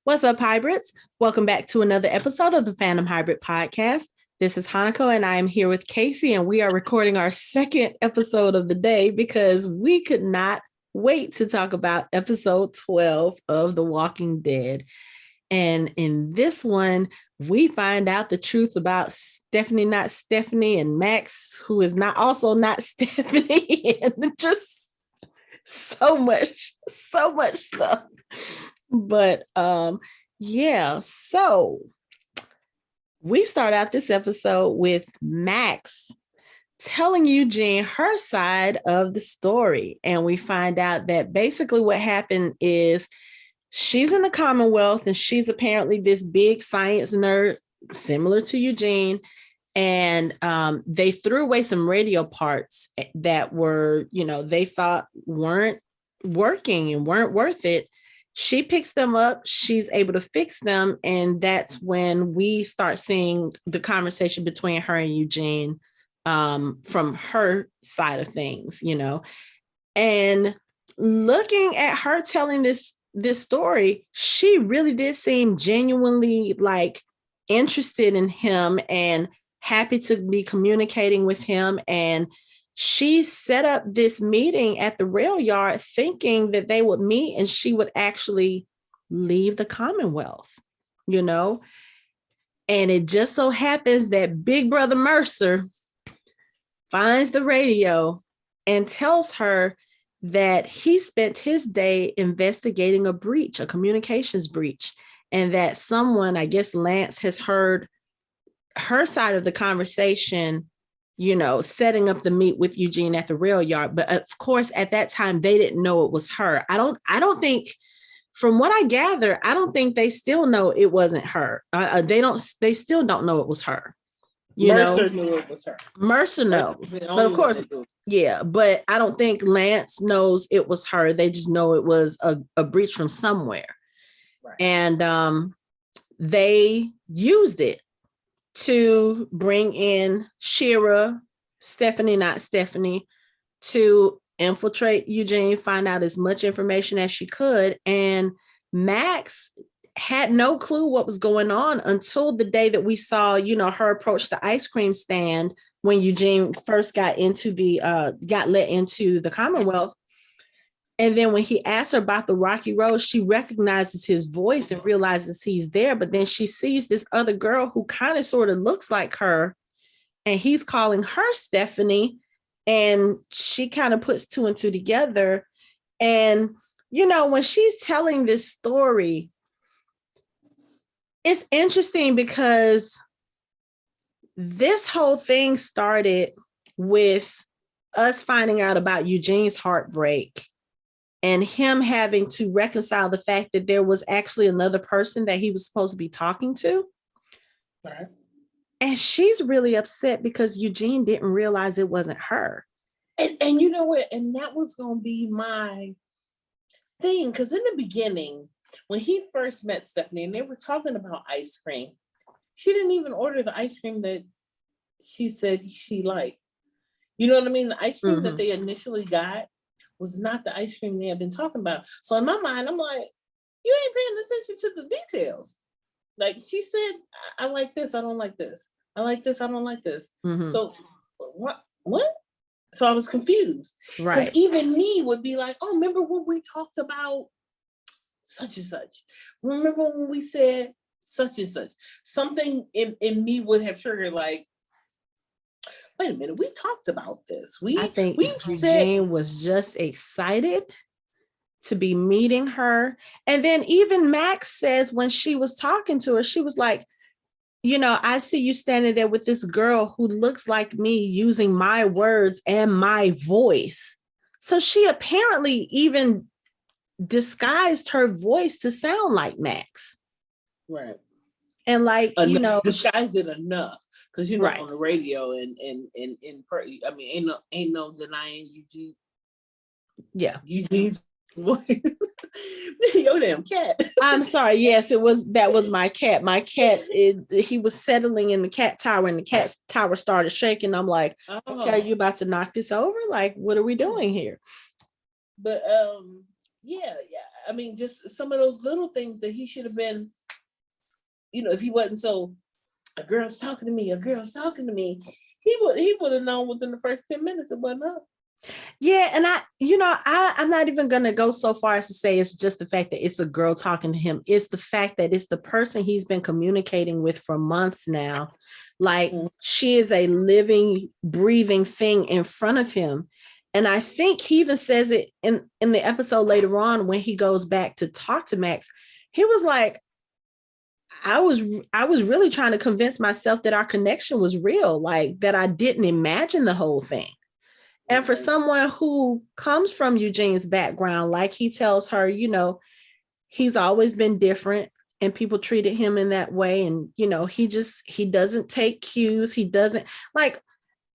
What's up, hybrids? Welcome back to another episode of the Fandom Hybrid Podcast. This is Hanako, and I am here with Casey, and we are recording our second episode of the day because we could not wait to talk about episode 12 of The Walking Dead. And in this one, we find out the truth about Stephanie, not Stephanie, and Max, who is not Stephanie, and just so much stuff. But yeah, so we start out this episode with Max telling Eugene her side of the story. And we find out that basically what happened is she's in the Commonwealth and she's apparently this big science nerd, similar to Eugene. And they threw away some radio parts that were, they thought weren't working and weren't worth it. She picks them up, she's able to fix them, and that's when we start seeing the conversation between her and Eugene from her side of things, And looking at her telling this story, she really did seem genuinely interested in him and happy to be communicating with him. And she set up this meeting at the rail yard thinking that they would meet and she would actually leave the Commonwealth, And it just so happens that Big Brother Mercer finds the radio and tells her that he spent his day investigating a communications breach, and that someone, I guess Lance, has heard her side of the conversation, setting up the meet with Eugene at the rail yard. But of course, at that time, they didn't know it was her. I don't think, from what I gather, I don't think they still know it wasn't her. They still don't know it was her. Mercer knew it was her. Mercer knows. But of course, yeah, but I don't think Lance knows it was her. They just know it was a breach from somewhere. Right. And they used it to bring in Shira, Stephanie, not Stephanie, to infiltrate Eugene, find out as much information as she could. And Max had no clue what was going on until the day that we saw, her approach the ice cream stand when Eugene first got let into the Commonwealth. And then when he asked her about the Rocky Road, she recognizes his voice and realizes he's there. But then she sees this other girl who kind of sort of looks like her, and he's calling her Stephanie. And she kind of puts two and two together. And, when she's telling this story, it's interesting because this whole thing started with us finding out about Eugene's heartbreak and him having to reconcile the fact that there was actually another person that he was supposed to be talking to. Right. And she's really upset because Eugene didn't realize it wasn't her. And you know what? And that was going to be my thing. Because in the beginning, when he first met Stephanie and they were talking about ice cream, she didn't even order the ice cream that she said she liked. You know what I mean? The ice cream that they initially got was not the ice cream they had been talking about. So in my mind, I'm like, you ain't paying attention to the details. Like she said, I like this, I don't like this. I like this, I don't like this. So what? So I was confused. Right. Because even me would be like, oh, remember when we talked about such and such? Remember when we said such and such? Something in me would have triggered like, wait a minute, we talked about this. I think Eugene was just excited to be meeting her. And then even Max says when she was talking to her, she was like, I see you standing there with this girl who looks like me using my words and my voice. So she apparently even disguised her voice to sound like Max. Right. And disguised it enough. Because right. On the radio and I mean, ain't no denying Eugene. Yeah. Eugene's voice. Your damn cat. I'm sorry. Yes, that was my cat. My cat, he was settling in the cat tower and the cat tower started shaking. I'm like, okay, are you about to knock this over? Like, what are we doing here? But yeah. I mean, just some of those little things that he should have been, if he wasn't so, a girl's talking to me, he would have known within the first 10 minutes it wasn't up. Yeah, and I'm not even gonna go so far as to say it's just the fact that it's a girl talking to him. It's the fact that it's the person he's been communicating with for months now. Like, she is a living, breathing thing in front of him. And I think he even says it in the episode later on when he goes back to talk to Max. He was like, I was really trying to convince myself that our connection was real, like that I didn't imagine the whole thing. And for someone who comes from Eugene's background, like he tells her, he's always been different and people treated him in that way. And, he doesn't take cues. He doesn't, like,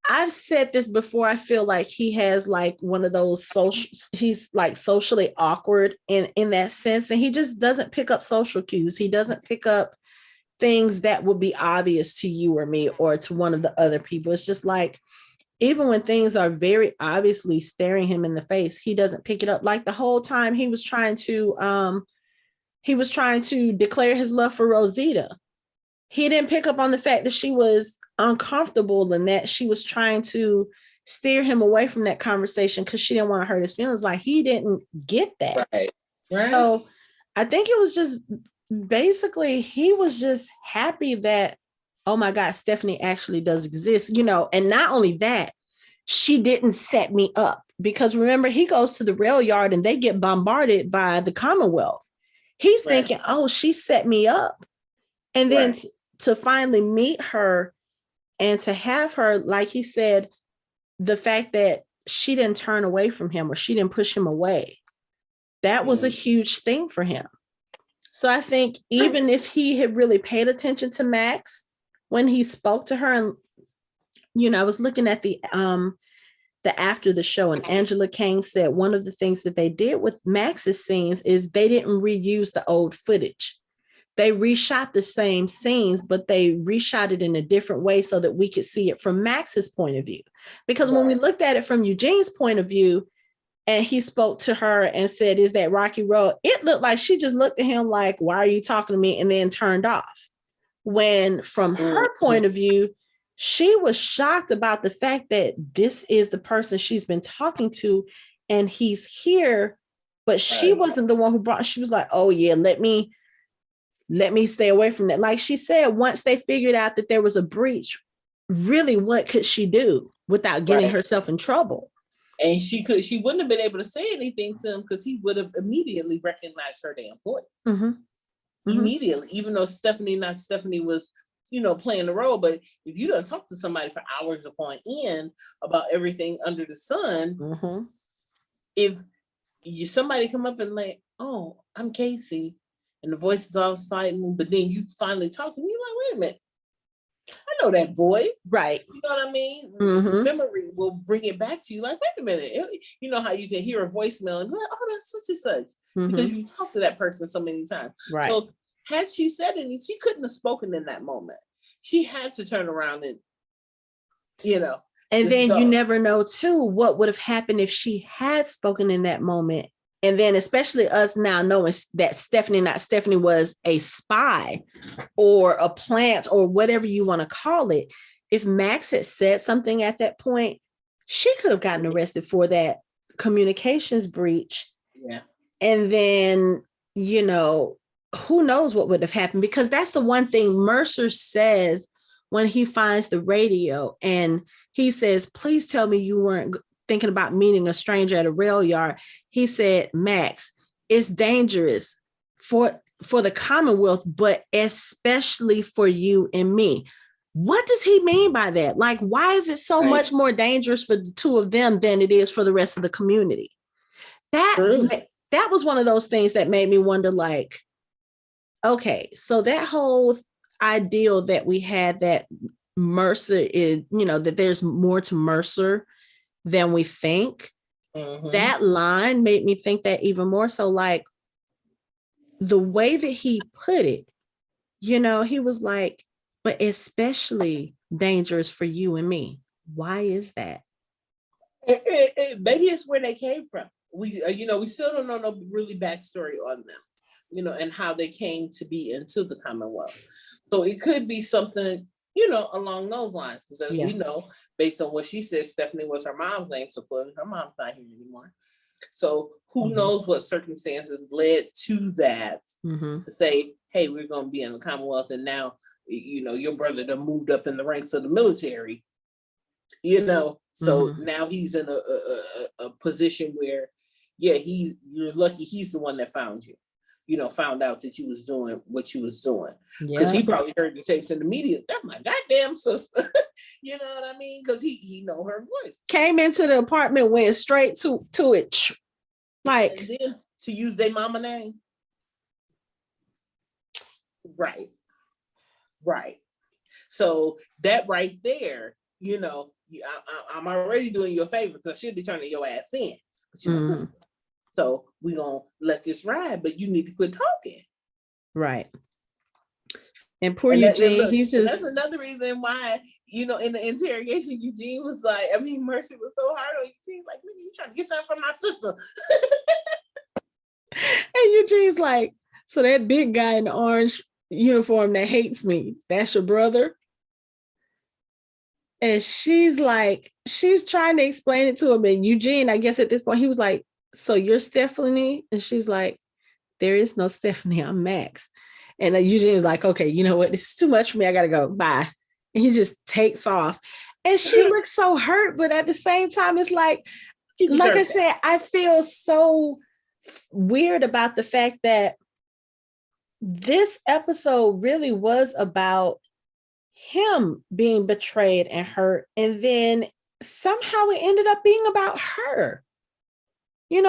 I've said this before. I feel like he has like one of those he's like socially awkward in that sense. And he just doesn't pick up social cues. He doesn't pick up things that would be obvious to you or me or to one of the other people. It's just like, even when things are very obviously staring him in the face, he doesn't pick it up. Like the whole time he was trying to declare his love for Rosita. He didn't pick up on the fact that she was uncomfortable and that she was trying to steer him away from that conversation because she didn't want to hurt his feelings. Like, he didn't get that. Right. So I think it was just basically he was just happy that, oh my God, Stephanie actually does exist, and not only that, she didn't set me up, because remember, he goes to the rail yard and they get bombarded by the Commonwealth. He's thinking, oh, she set me up. And then to finally meet her and to have her, like he said, the fact that she didn't turn away from him or she didn't push him away, that was a huge thing for him. So I think even if he had really paid attention to Max, when he spoke to her, and I was looking at the after the show, and Angela Kane said one of the things that they did with Max's scenes is they didn't reuse the old footage. They reshot the same scenes, but they reshot it in a different way so that we could see it from Max's point of view. Because when we looked at it from Eugene's point of view, and he spoke to her and said, "Is that Rocky Road?" It looked like she just looked at him like, "Why are you talking to me?" and then turned off. When from her point of view, she was shocked about the fact that this is the person she's been talking to and he's here, but she wasn't the one who brought, she was like, "Oh yeah, let me stay away from that." Like she said, once they figured out that there was a breach, really, what could she do without getting herself in trouble? And she wouldn't have been able to say anything to him because he would have immediately recognized her damn voice. Immediately, even though Stephanie was, playing the role. But if you don't talk to somebody for hours upon end about everything under the sun, if somebody come up and like, "Oh, I'm Casey," and the voice is all slightly, but then you finally talk to me, you're like, "Wait a minute, I know that voice." Right. You know what I mean? Memory will bring it back to you. Like, wait a minute. You know how you can hear a voicemail and be like, "Oh, that's such and such," because you talked to that person so many times. Right. So had she said anything, she couldn't have spoken in that moment. She had to turn around and, and then go. You never know too what would have happened if she had spoken in that moment. And then especially us now knowing that Stephanie was a spy or a plant or whatever you want to call it. If Max had said something at that point, she could have gotten arrested for that communications breach. Yeah. And then, who knows what would have happened, because that's the one thing Mercer says when he finds the radio and he says, "Please tell me you weren't thinking about meeting a stranger at a rail yard." He said, "Max, it's dangerous for the Commonwealth, but especially for you and me." What does he mean by that? Like, why is it so much more dangerous for the two of them than it is for the rest of the community? That was one of those things that made me wonder, like, okay, so that whole ideal that we had that Mercer is, that there's more to Mercer than we think. That line made me think that even more so, like the way that he put it, he was like, "But especially dangerous for you and me." Why is that? Maybe it's where they came from. we still don't know no really backstory on them, and how they came to be into the Commonwealth. So it could be something, along those lines. Because as we know, based on what she said, Stephanie was her mom's name, so clearly her mom's not here anymore. So who knows what circumstances led to that, to say, hey, we're going to be in the Commonwealth, and now, your brother done moved up in the ranks of the military, so now he's in a position where, you're lucky he's the one that found you, found out that you was doing what you was doing. Because he probably heard the tapes in the media. That's my goddamn sister. You know what I mean? Because he know her voice. Came into the apartment, went straight to it. Like, and then to use their mama name. Right. So that right there, I'm already doing you a favor because she'll be turning your ass in. But you're my sister. So we're going to let this ride, but you need to quit talking. Right. And poor Eugene, he's just... That's another reason why, in the interrogation, Eugene was like, Mercy was so hard on Eugene, like, nigga, you trying to get something from my sister. And Eugene's like, so that big guy in the orange uniform that hates me, that's your brother? And she's like, she's trying to explain it to him. And Eugene, I guess at this point, he was like, so you're Stephanie? And she's like, there is no Stephanie, I'm Max. And Eugene was like, okay, you know what? This is too much for me. I got to go. Bye. And he just takes off. And she looks so hurt. But at the same time, it's like I said, I feel so weird about the fact that this episode really was about him being betrayed and hurt. And then somehow it ended up being about her.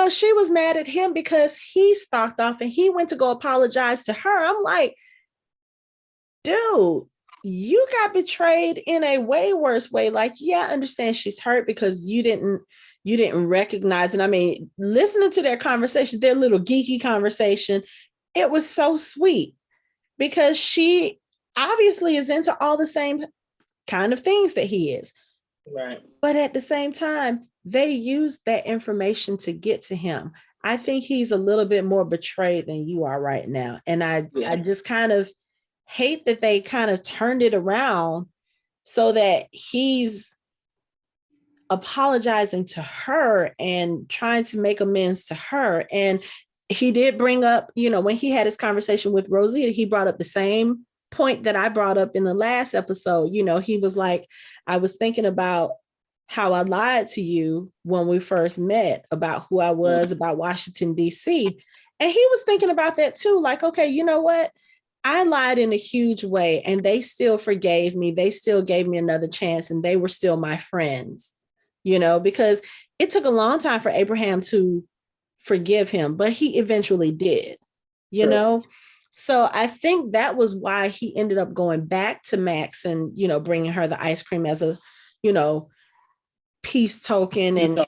She was mad at him because he stalked off and he went to go apologize to her. I'm like, dude, you got betrayed in a way worse way. Like, yeah, I understand she's hurt because you didn't recognize it. I mean, listening to their conversation, their little geeky conversation, it was so sweet because she obviously is into all the same kind of things that he is. Right. But at the same time, they used that information to get to him. I think he's a little bit more betrayed than you are right now. And I just kind of hate that they kind of turned it around so that he's apologizing to her and trying to make amends to her. And he did bring up, when he had his conversation with Rosita, he brought up the same point that I brought up in the last episode. He was like, I was thinking about how I lied to you when we first met about who I was, about Washington, D.C. And he was thinking about that too. Like, okay, you know what? I lied in a huge way and they still forgave me. They still gave me another chance and they were still my friends, because it took a long time for Abraham to forgive him, but he eventually did, So I think that was why he ended up going back to Max and, bringing her the ice cream as a, peace token and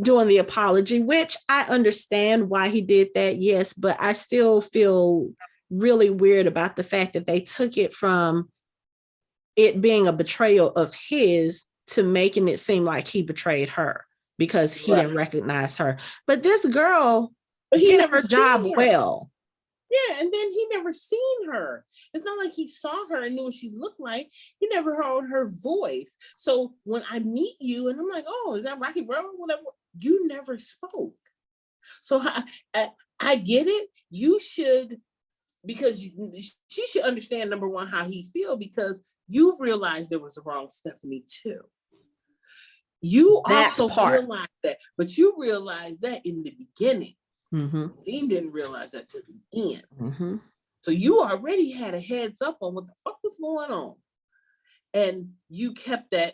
doing the apology, which I understand why he did that. Yes, but I still feel really weird about the fact that they took it from it being a betrayal of his to making it seem like he betrayed her because he didn't recognize her. But this girl did her job well. Yeah, and then he never seen her. It's not like he saw her and knew what she looked like. He never heard her voice. So when I meet you and I'm like, oh, is that Rocky Road? Whatever. You never spoke. So I get it. You should, because she should understand, number one, how he feel, because you realized there was a wrong Stephanie too. You also realized that, but you realized that in the beginning. Dean didn't realize that to the end. So you already had a heads up on what the fuck was going on. And you kept that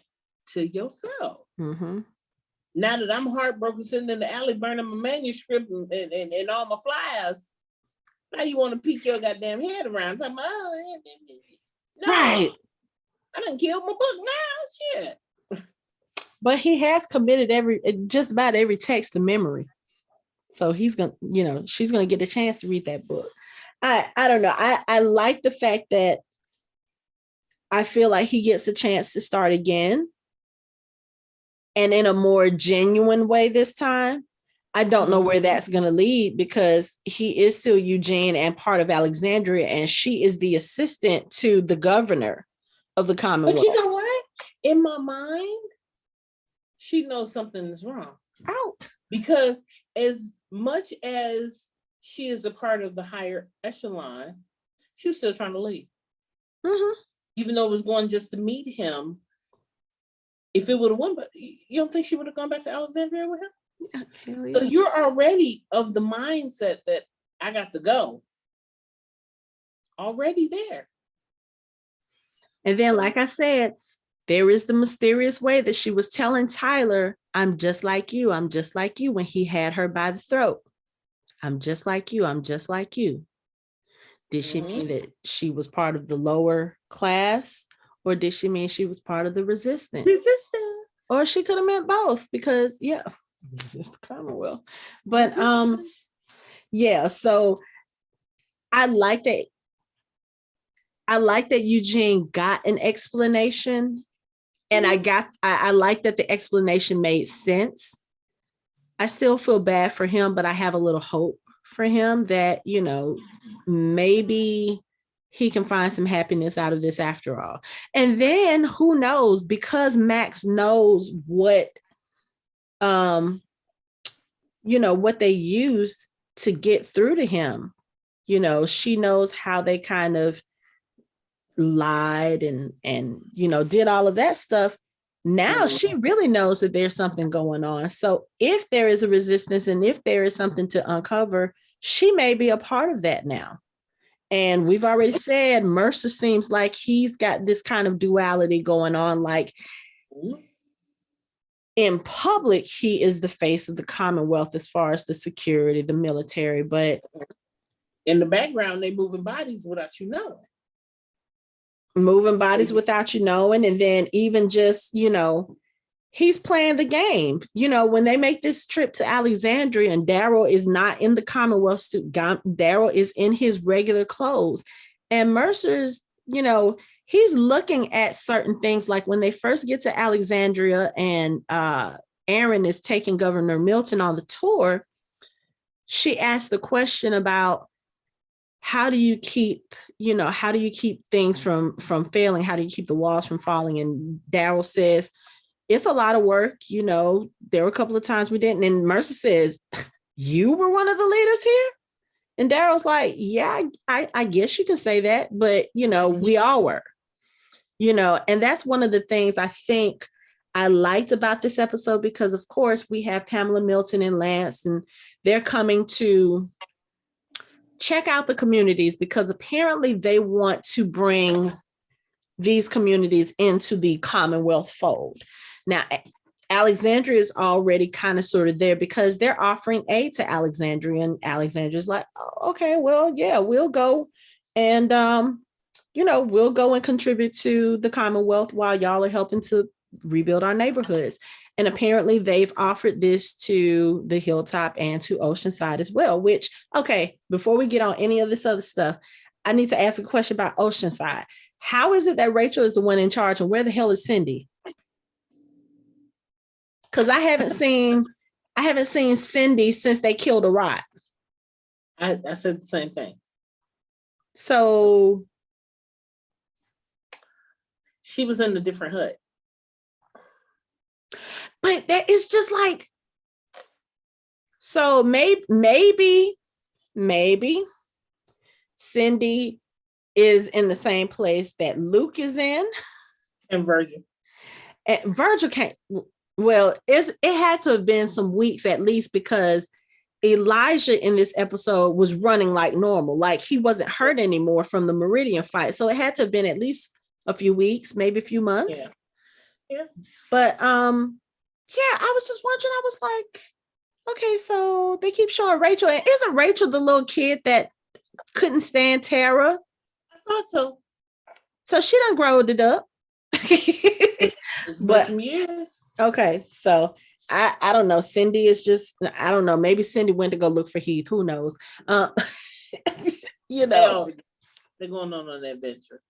to yourself. Now that I'm heartbroken sitting in the alley burning my manuscript and all my flyers, now you want to peek your goddamn head around. Talking about, no, right. I done killed my book now. Shit. But he has committed just about every text to memory. So he's going to, she's going to get a chance to read that book. I don't know. I like the fact that I feel like he gets a chance to start again. and in a more genuine way this time. I don't know where that's going to lead because he is still Eugene and part of Alexandria, and she is the assistant to the governor of the Commonwealth. But you know what? In my mind, she knows something is wrong. Out. Because as much as she is a part of the higher echelon, she was still trying to leave. Mm-hmm. Even though it was going just to meet him. If it would have won, but you don't think she would have gone back to Alexandria with him? Yeah. So you're already of the mindset that I got to go. Already there. And then, like I said, there is the mysterious way that she was telling Tyler, I'm just like you. I'm just like you, when he had her by the throat. I'm just like you. I'm just like you. Did she mean that she was part of the lower class, or did she mean she was part of the resistance? Or she could have meant both, because it's the Commonwealth. But yeah, so I like that. I like that Eugene got an explanation, and I like that the explanation made sense. I still feel bad for him, but I have a little hope for him that, maybe he can find some happiness out of this after all. And then who knows, because Max knows what what they used to get through to him. She knows how they kind of lied and did all of that stuff. Now she really knows that there's something going on. So if there is a resistance and if there is something to uncover, she may be a part of that now. And we've already said Mercer seems like he's got this kind of duality going on. Like, in public, he is the face of the Commonwealth as far as the security, the military, but in the background, they moving bodies without you knowing. And then even just, he's playing the game. When they make this trip to Alexandria and Daryl is not in the Commonwealth suit, Daryl is in his regular clothes. And Mercer's, he's looking at certain things, like when they first get to Alexandria and Aaron is taking Governor Milton on the tour, she asked the question about how do you keep things from failing? How do you keep the walls from falling? And Daryl says, it's a lot of work. There were a couple of times we didn't. And Mercer says, you were one of the leaders here? And Daryl's like, yeah, I guess you can say that, but we all were, and that's one of the things I think I liked about this episode, because of course we have Pamela Milton and Lance, and they're coming to check out the communities because apparently they want to bring these communities into the Commonwealth fold. Now, Alexandria is already kind of sort of there because they're offering aid to Alexandria, and Alexandria's like, oh, okay, well, yeah, we'll go and, we'll go and contribute to the Commonwealth while y'all are helping to rebuild our neighborhoods. And apparently they've offered this to the Hilltop and to Oceanside as well, which, okay, before we get on any of this other stuff, I need to ask a question about Oceanside. How is it that Rachel is the one in charge, and where the hell is Cindy? Because I haven't seen Cindy since they killed a Rod. I said the same thing. So she was in a different hut. But that is just like, so maybe Cindy is in the same place that Luke is in. And Virgil. And Virgil can't, well, it had to have been some weeks at least, because Elijah in this episode was running like normal. Like he wasn't hurt anymore from the Meridian fight. So it had to have been at least a few weeks, maybe a few months. Yeah. But yeah, I was just wondering, I was like, okay, so they keep showing Rachel. And isn't Rachel the little kid that couldn't stand Tara? I thought so. So she done growed it up. It's been some years. Okay, so I don't know. Cindy is just, I don't know. Maybe Cindy went to go look for Heath. Who knows? They're going on an adventure.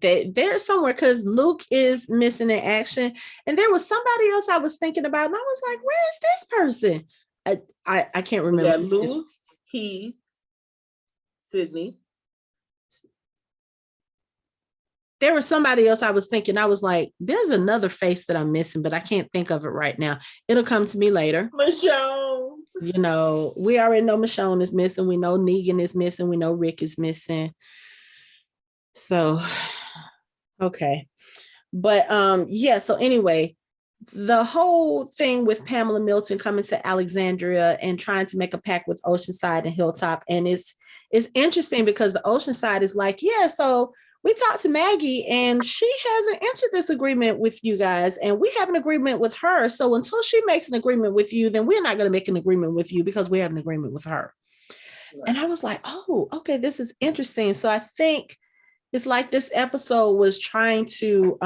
they're somewhere because Luke is missing in action, and there was somebody else I was thinking about, and I was like, "Where is this person?" I can't remember. Yeah, Luke, he, Sydney. There was somebody else I was thinking. I was like, "There's another face that I'm missing, but I can't think of it right now. It'll come to me later." Michonne. You know, we already know Michonne is missing. We know Negan is missing. We know Rick is missing. So, okay. But yeah, so anyway, the whole thing with Pamela Milton coming to Alexandria and trying to make a pact with Oceanside and Hilltop. And it's interesting because the Oceanside is like, yeah, so we talked to Maggie and she hasn't entered this agreement with you guys, and we have an agreement with her. So until she makes an agreement with you, then we're not going to make an agreement with you because we have an agreement with her. Right. And I was like, oh, okay, this is interesting. So I think it's like this episode was trying to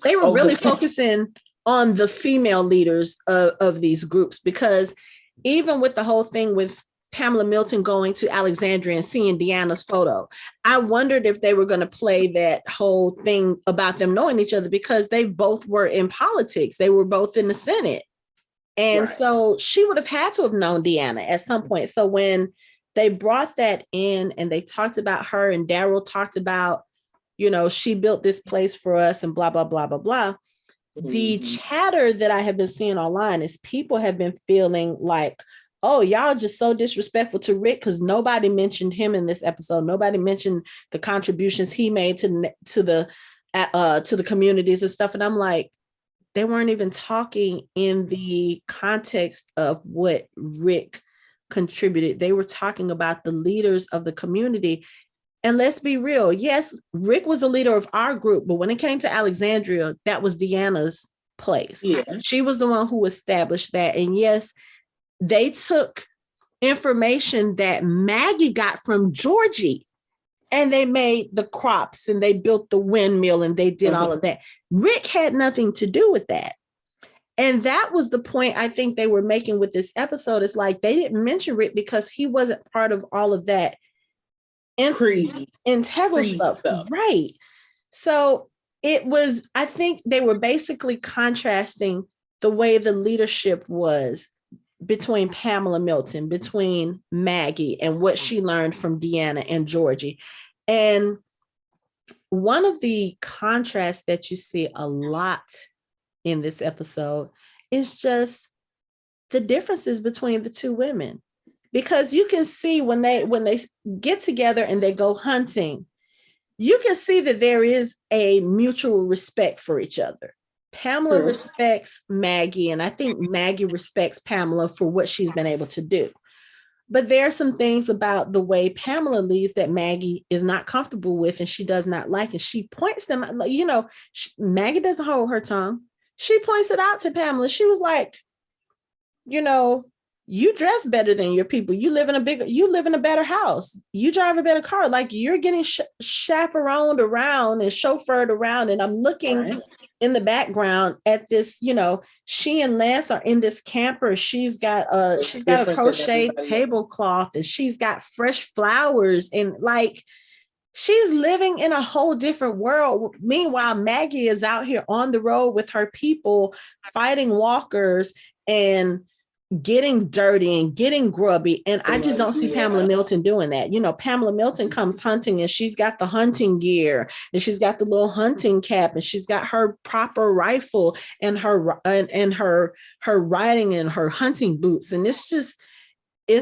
they were really focusing on the female leaders of these groups, because even with the whole thing with Pamela Milton going to Alexandria and seeing Deanna's photo, I wondered if they were going to play that whole thing about them knowing each other, because they both were in politics. They were both in the Senate. And right. So she would have had to have known Deanna at some point. So when they brought that in and they talked about her, and Daryl talked about, you know, she built this place for us and blah, blah, blah, blah, blah. The chatter that I have been seeing online is people have been feeling like, oh, y'all just so disrespectful to Rick because nobody mentioned him in this episode. Nobody mentioned the contributions he made to the communities and stuff. And I'm like, they weren't even talking in the context of what Rick contributed. They were talking about the leaders of the community. And let's be real. Yes, Rick was the leader of our group, but when it came to Alexandria, that was Deanna's place. Yeah. She was the one who established that. And yes, they took information that Maggie got from Georgie, and they made the crops and they built the windmill and they did all of that. Rick had nothing to do with that. And that was the point I think they were making with this episode. It's like they didn't mention Rick because he wasn't part of all of that integral stuff. Right. So it was, I think they were basically contrasting the way the leadership was between Pamela Milton, between Maggie, and what she learned from Deanna and Georgie. And one of the contrasts that you see a lot in this episode is just the differences between the two women. Because you can see when they get together and they go hunting, you can see that there is a mutual respect for each other. Pamela respects Maggie, and I think Maggie respects Pamela for what she's been able to do. But there are some things about the way Pamela leads that Maggie is not comfortable with and she does not like. And she points them out. You know, Maggie doesn't hold her tongue. She points it out to Pamela. She was like, you know, you dress better than your people. You live in a better house. You drive a better car. Like, you're getting chaperoned around and chauffeured around. And I'm looking in the background at this, you know, she and Lance are in this camper. She's got a crochet tablecloth, and she's got fresh flowers, and like, she's living in a whole different world. Meanwhile, Maggie is out here on the road with her people, fighting walkers and getting dirty and getting grubby. And I just don't see Pamela Milton doing that. You know, Pamela Milton comes hunting and she's got the hunting gear and she's got the little hunting cap and she's got her proper rifle and her riding and her hunting boots. And it's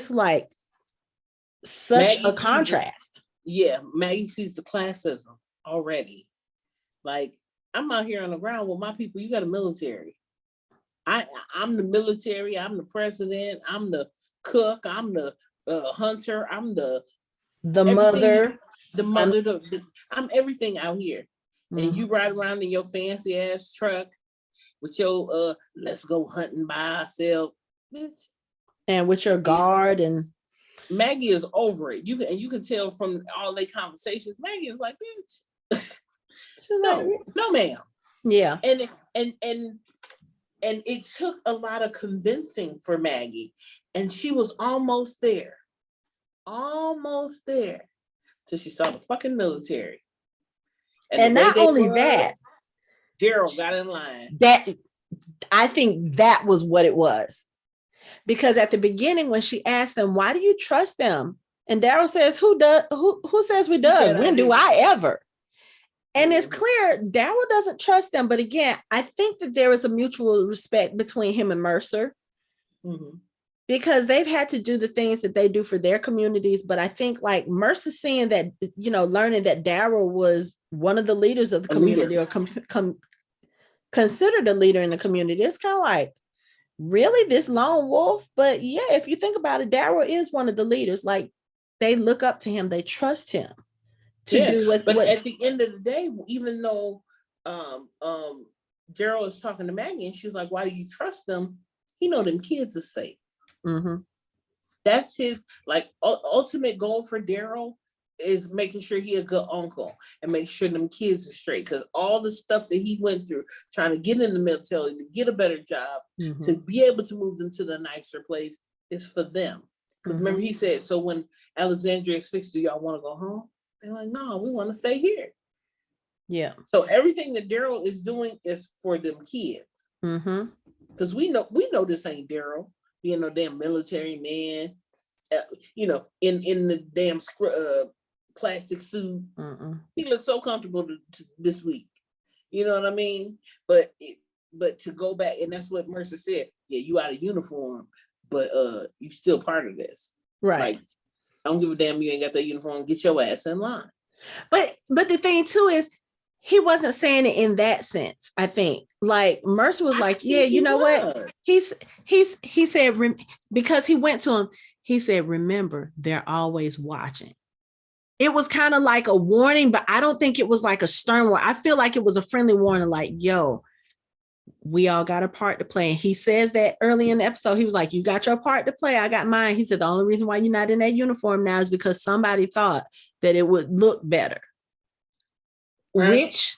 like such Maggie a contrast. Maggie sees the classism already. Like, I'm out here on the ground with my people. You got a military. I'm the military. I'm the president. I'm the cook. I'm the hunter. I'm the mother. I'm everything out here. Mm-hmm. And you ride around in your fancy ass truck with your let's go hunting by ourselves, and with your guard. And Maggie is over it. You can tell from all their conversations. Maggie is like, bitch, no, ma'am. Yeah, and it took a lot of convincing for Maggie. And she was almost there till she saw the fucking military. And not only that, Daryl got in line. That I think that was what it was. Because at the beginning, when she asked them, why do you trust them? And Daryl says, who says we does? When do I ever? And it's clear Daryl doesn't trust them. But again, I think that there is a mutual respect between him and Mercer. Mm-hmm. Because they've had to do the things that they do for their communities. But I think like Mercer seeing that, learning that Daryl was one of the leaders of the community or considered a leader in the community, it's kind of like, really, this lone wolf? But yeah, if you think about it, Daryl is one of the leaders. Like, they look up to him, they trust him to do what. But at the end of the day, even though Daryl is talking to Maggie and she's like, why do you trust them? He know them kids are safe. Mm-hmm. That's his ultimate goal for Daryl, is making sure he a good uncle and make sure them kids are straight, because all the stuff that he went through trying to get in the military, to get a better job, to be able to move them to the nicer place is for them. Because remember he said, so when Alexandria is fixed, do y'all want to go home? They're like, no, we want to stay here. Yeah. So everything that Daryl is doing is for them kids. Because we know this ain't Daryl being no damn military man, in the damn plastic suit. He looks so comfortable this week. You know what I mean? But to go back, and that's what Mercer said. Yeah, you out of uniform, but you still part of this, right? Like, I don't give a damn. You ain't got that uniform. Get your ass in line. But the thing too is, he wasn't saying it in that sense. I think like Mercer was like, yeah, you know what? He said, because he went to him. He said, remember, they're always watching. It was kind of like a warning, but I don't think it was like a stern one. I feel like it was a friendly warning, like, yo, we all got a part to play. And he says that early in the episode. He was like, you got your part to play. I got mine. He said, the only reason why you're not in that uniform now is because somebody thought that it would look better. Right. Which,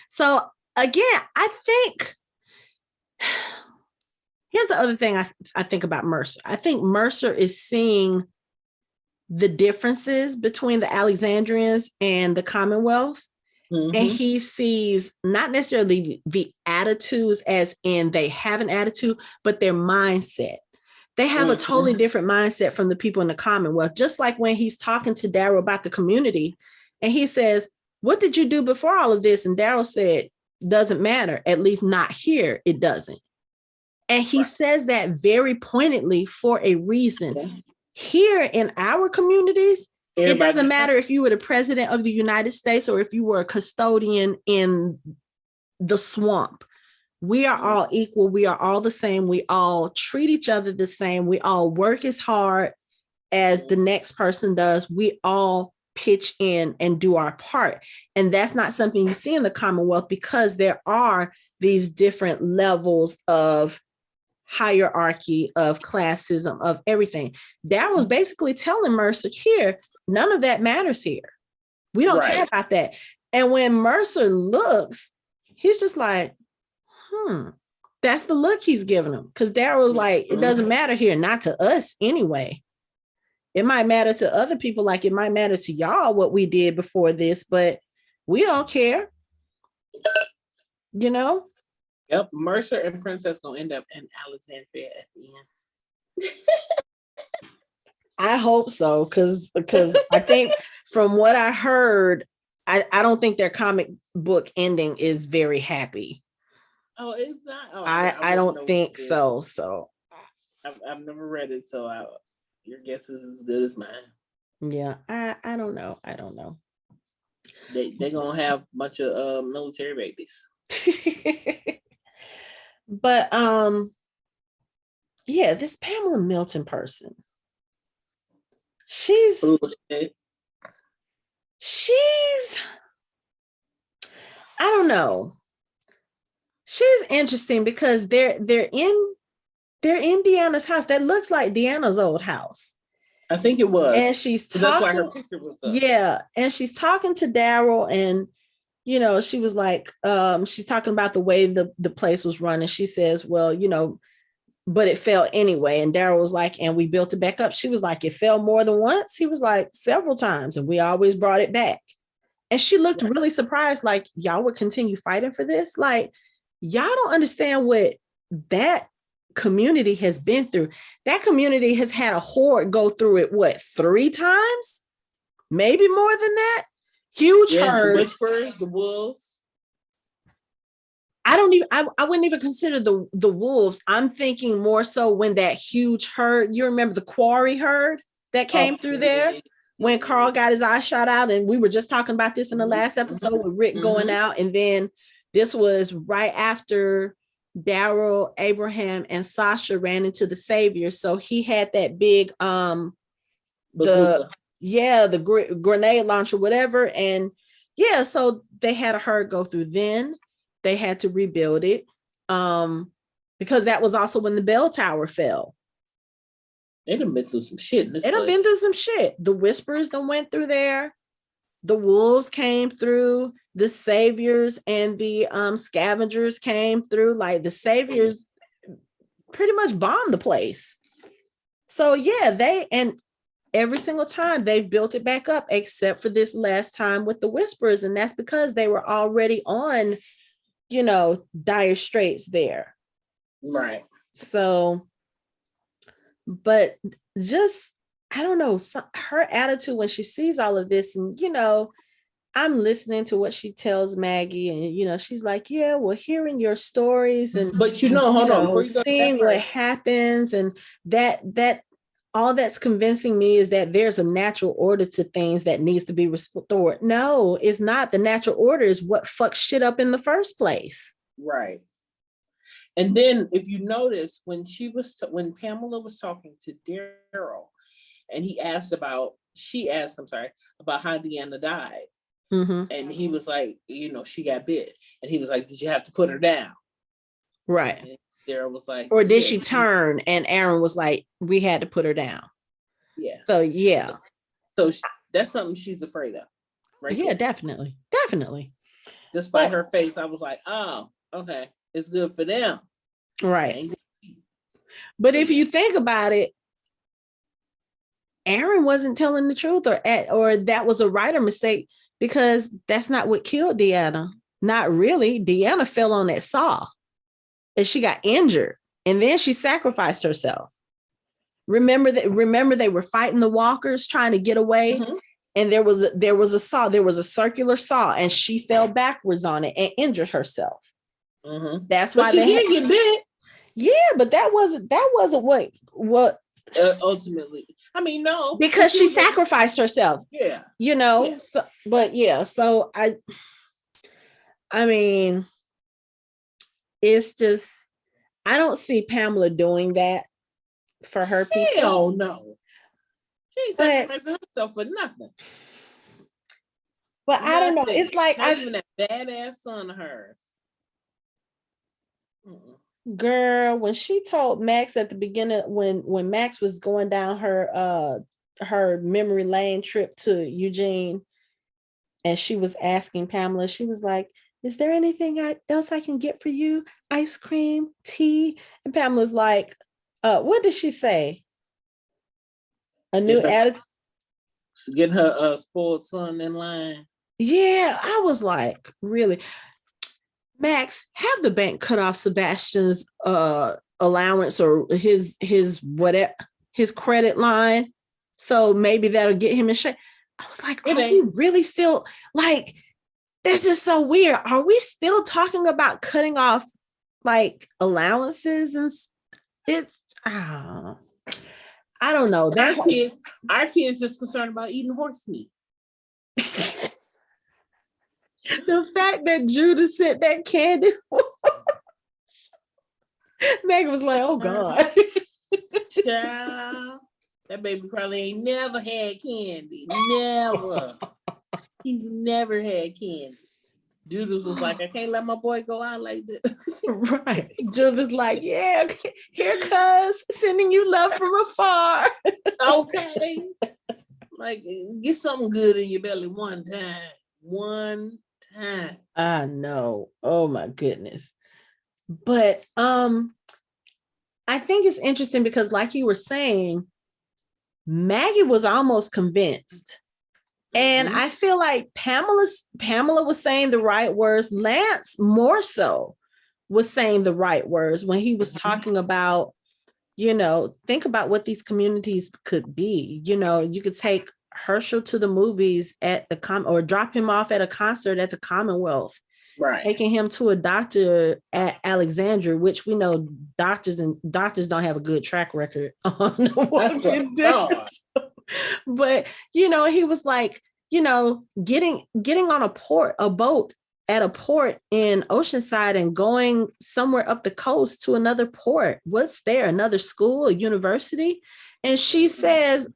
so again, I think here's the other thing I think about Mercer. I think Mercer is seeing the differences between the Alexandrians and the Commonwealth. And he sees not necessarily the attitudes as in they have an attitude, but their mindset. They have a totally different mindset from the people in the Commonwealth. Just like when he's talking to Daryl about the community and he says, what did you do before all of this? And Daryl said, doesn't matter, at least not here. It doesn't. And he says that very pointedly for a reason. Yeah. Here in our communities, it doesn't matter if you were the president of the United States or if you were a custodian in the swamp. We are all equal. We are all the same. We all treat each other the same. We all work as hard as the next person does. We all pitch in and do our part. And that's not something you see in the Commonwealth, because there are these different levels of hierarchy, of classism, of everything. Daryl was basically telling Mercer, here, none of that matters here. We don't care about that. And when Mercer looks, he's just like, that's the look he's giving him. Because Daryl was like, it doesn't matter here, not to us anyway. It might matter to other people, like it might matter to y'all what we did before this, but we don't care. Yep, Mercer and Princess gonna end up in Alexandria at the end. I hope so, because I think from what I heard, I don't think their comic book ending is very happy. Oh, it's not. Oh, I don't think so. So I've never read it, so your guess is as good as mine. Yeah, I don't know. They're gonna have a bunch of military babies. But this Pamela Milton person, she's I don't know. She's interesting because they're in Deanna's house. That looks like Deanna's old house. I think it was. And she's talking. That's why her picture was up. Yeah, and she's talking to Daryl, and she was like, she's talking about the way the place was run, and she says, well, but it fell anyway. And Daryl was like, and we built it back up. She was like, it fell more than once. He was like, several times, and we always brought it back. And she looked really surprised, like, y'all would continue fighting for this? Like, y'all don't understand what that community has been through. That community has had a horde go through it, what, 3 times? Maybe more than that? Huge herd. The Whispers, the Wolves. I wouldn't even consider the wolves. I'm thinking more so when that huge herd, you remember the quarry herd that came through there? When Carl got his eye shot out, and we were just talking about this in the last episode with Rick going out, and then this was right after Daryl, Abraham, and Sasha ran into the Savior. So he had that big the grenade launcher, whatever, and so they had a herd go through. Then they had to rebuild it because that was also when the bell tower fell. They done been through some shit. The Whispers done went through there. The wolves came through. The Saviors and the scavengers came through. Like, the Saviors pretty much bombed the place. So and every single time they've built it back up, except for this last time with the Whispers, and that's because they were already on, dire straits there. Right. So. But just, I don't know, her attitude when she sees all of this, and, I'm listening to what she tells Maggie, and, she's like, yeah, well, hearing your stories and, but hold on, seeing what happens, and that all that's convincing me is that there's a natural order to things that needs to be restored. No, it's not. The natural order is what fucks shit up in the first place. Right. And then, if you notice, when Pamela was talking to Daryl, and she asked about how Deanna died, and he was like, she got bit, and he was like, did you have to put her down? Right. And Daryl was like, or did she turn? And Aaron was like, we had to put her down. Yeah. So yeah. So that's something she's afraid of, right? Yeah, there. definitely. Just by her face, I was like, oh, okay. It's good for them. Right. But if you think about it, Aaron wasn't telling the truth, or that was a writer mistake, because that's not what killed Deanna. Not really. Deanna fell on that saw and she got injured, and then she sacrificed herself. Remember they were fighting the walkers trying to get away. And there was a saw, there was a circular saw, and she fell backwards on it and injured herself. That's why she did get bit. Yeah, but that wasn't what ultimately. I mean, no, because she sacrificed herself. Yeah, So, but so I mean, it's just, I don't see Pamela doing that for her people. Hell no, she ain't sacrificing herself for nothing. But I don't know. It's like not even that badass son of hers. Girl, when she told Max at the beginning, when Max was going down her memory lane trip to Eugene, and she was asking Pamela, she was like, is there anything else I can get for you? Ice cream, tea? And Pamela's like, what did she say? A new attitude? Getting her spoiled son in line. Yeah, I was like, really? Max, have the bank cut off Sebastian's allowance or his whatever, his credit line, so maybe that'll get him in shape. I was like, are we really still, like, this is so weird. Are we still talking about cutting off like allowances? And it's I don't know. Our kids just concerned about eating horse meat. The fact that Judah sent that candy, Megan was like, oh God. Child, that baby probably ain't never had candy. Never. He's never had candy. Judas was like, I can't let my boy go out like this. Right. Judah's like, yeah, here cuz, sending you love from afar. Okay. Like, get something good in your belly one time. I know. Oh my goodness. But I think it's interesting because, like you were saying, Maggie was almost convinced And I feel like Pamela was saying the right words. Lance more so was saying the right words when he was talking about, think about what these communities could be. You could take Herschel to the movies at or drop him off at a concert at the Commonwealth. Right. Taking him to a doctor at Alexandria, which we know doctors don't have a good track record on what it does. But he was like, getting on a boat at a port in Oceanside and going somewhere up the coast to another port. What's there? Another school, a university? And she says,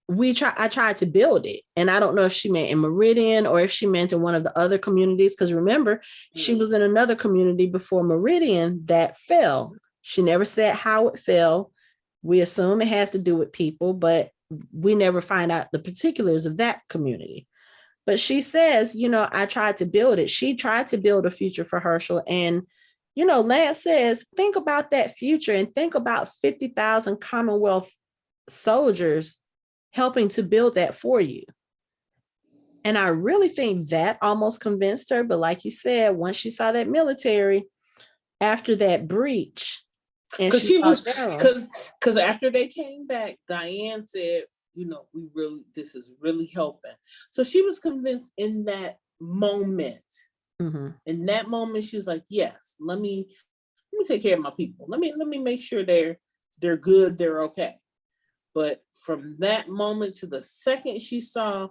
I tried to build it. And I don't know if she meant in Meridian or if she meant in one of the other communities. Because remember, she was in another community before Meridian that fell. She never said how it fell. We assume it has to do with people, but we never find out the particulars of that community. But she says, I tried to build it. She tried to build a future for Herschel. And, Lance says, think about that future and think about 50,000 Commonwealth soldiers helping to build that for you. And I really think that almost convinced her. But like you said, once she saw that military after that breach, and because after they came back, Diane said, this is really helping. So she was convinced in that moment. Mm-hmm. In that moment, she was like, yes, let me take care of my people. Let me make sure they're good, they're okay. But from that moment to the second she saw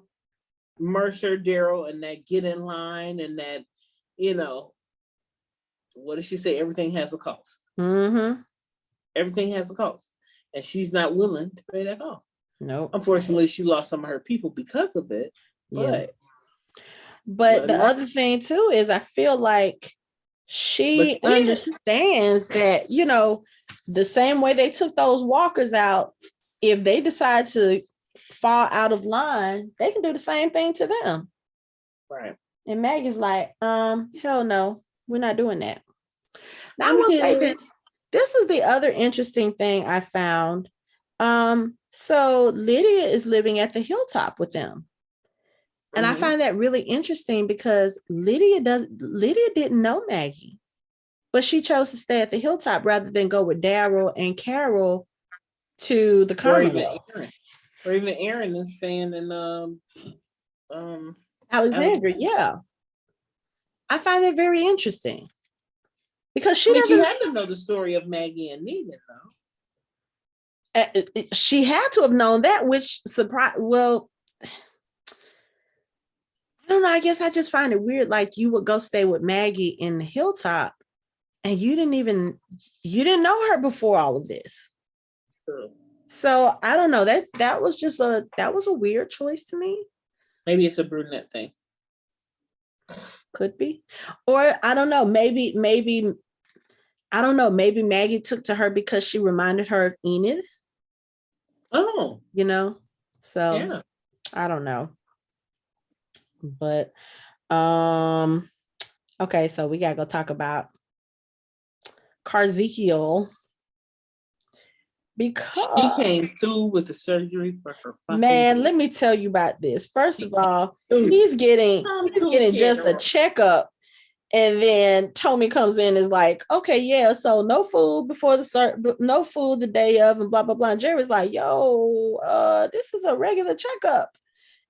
Mercer, Daryl, and that get in line and that, what did she say? Everything has a cost. Mm-hmm. Everything has a cost. And she's not willing to pay that cost. No. Unfortunately, she lost some of her people because of it. But the other thing too is I feel like she understands that, the same way they took those walkers out, if they decide to fall out of line, they can do the same thing to them. Right. And Maggie's like, hell no, we're not doing that. Now I will say this is the other interesting thing I found. So Lydia is living at the Hilltop with them. And I find that really interesting because Lydia didn't know Maggie, but she chose to stay at the Hilltop rather than go with Daryl and Carol to the Commonwealth. Or even Aaron is staying in Alexandria. Yeah. I find that very interesting. Because she had to know the story of Maggie and Negan, though. She had to have known that, which surprised. Well, I don't know. I guess I just find it weird. Like you would go stay with Maggie in the Hilltop, and you didn't know her before all of this. True. So I don't know. That was a weird choice to me. Maybe it's a brunette thing. Could be, or I don't know. Maybe I don't know. Maybe Maggie took to her because she reminded her of Enid. Oh, So yeah. I don't know. But okay, so we gotta go talk about Carzekiel because she came through with the surgery for her fucking man. Let me tell you about this. First of all, he's getting just a checkup. And then Tommy comes in and is like, okay, yeah, so no food before no food the day of, and blah, blah, blah. And Jerry's like, yo, this is a regular checkup.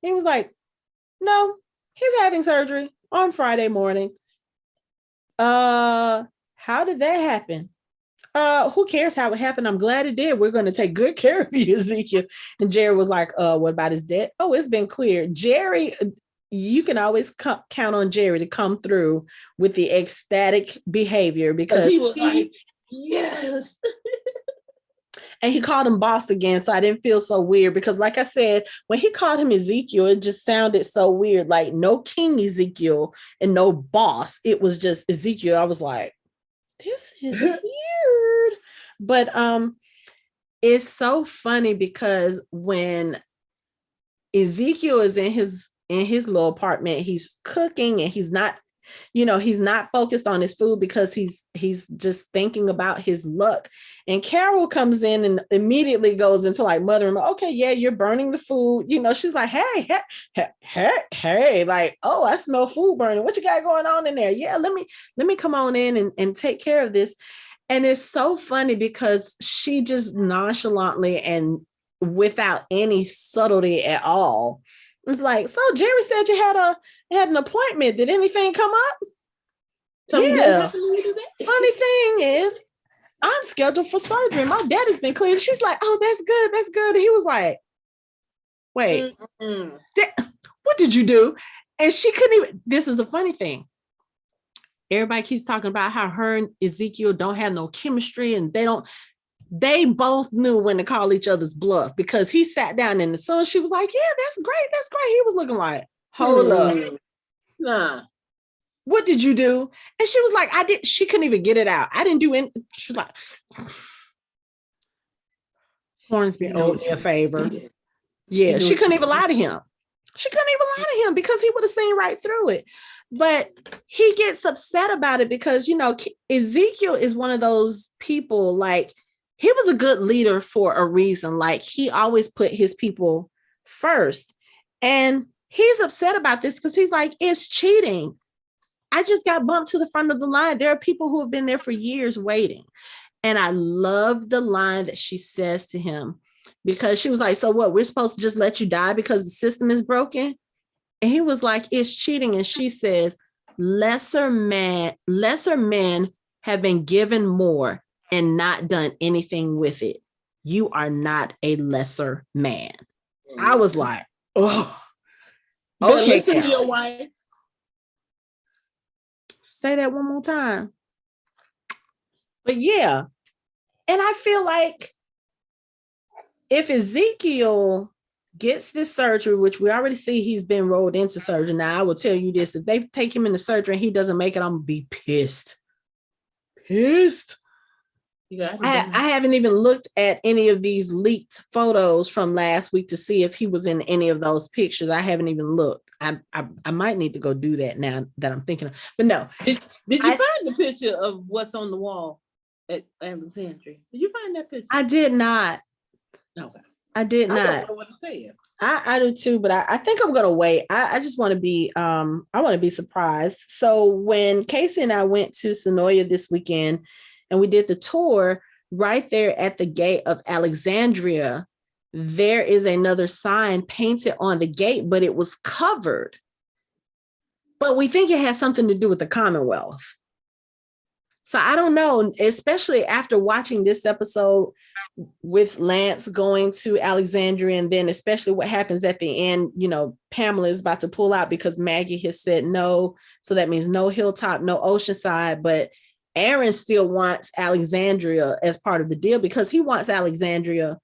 He was like, no, he's having surgery on Friday morning. How did that happen? Who cares how it happened? I'm glad it did. We're going to take good care of you, Ezekiel. And Jerry was like, what about his debt? Oh, it's been cleared. Jerry, you can always count on Jerry to come through with the ecstatic behavior because he was like, yes. And he called him boss again. So I didn't feel so weird because like I said, when he called him Ezekiel, it just sounded so weird. Like no King Ezekiel and no boss. It was just Ezekiel. I was like, this is weird. But it's so funny because when Ezekiel is in his little apartment, he's cooking and he's not he's not focused on his food because he's just thinking about his luck. And Carol comes in and immediately goes into like mothering, okay, yeah, you're burning the food. She's like, hey, like, oh, I smell food burning. What you got going on in there? Yeah, let me come on in and take care of this. And it's so funny because she just nonchalantly and without any subtlety at all, it's like, so Jerry said you had an appointment. Did anything come up? Yeah. Funny thing is, I'm scheduled for surgery. My daddy's been cleared. She's like, oh, that's good. And he was like, wait, what did you do? And she couldn't even, this is the funny thing. Everybody keeps talking about how her and Ezekiel don't have no chemistry and they both knew when to call each other's bluff because he sat down and as soon as she was like, yeah, that's great. He was looking like, hold up. Nah. What did you do? And she was like, she couldn't even get it out. I didn't do anything. She was like, Hornsby owed me a favor. Yeah, she couldn't even lie to him. Because he would have seen right through it. But he gets upset about it because, Ezekiel is one of those people, like, he was a good leader for a reason. Like, he always put his people first. And he's upset about this because he's like, it's cheating. I just got bumped to the front of the line. There are people who have been there for years waiting. And I love the line that she says to him because she was like, so what, we're supposed to just let you die because the system is broken? And he was like, it's cheating. And she says, lesser men have been given more and not done anything with it. You are not a lesser man. I was like, oh, okay. Listen to your wife. Say that one more time. But yeah. And I feel like if Ezekiel gets this surgery, which we already see he's been rolled into surgery. Now, I will tell you this, if they take him into surgery and he doesn't make it, I'm going to be pissed. I haven't even looked at any of these leaked photos from last week to see if he was in any of those pictures. I haven't even looked. I might need to go do that now that I'm thinking of, but no. Did you find the picture of what's on the wall at Alexandria? Did you find that picture? I did not. Okay. I did not. I don't know what to say. I do too, but I think I'm gonna wait. I just want to be I want to be surprised. So when Casey and I went to Sonoya this weekend and we did the tour, right there at the gate of Alexandria, there is another sign painted on the gate, but it was covered. But we think it has something to do with the Commonwealth. So I don't know, especially after watching this episode with Lance going to Alexandria, and then especially what happens at the end, Pamela is about to pull out because Maggie has said no. So that means no Hilltop, no Oceanside, but Aaron still wants Alexandria as part of the deal because he wants Alexandria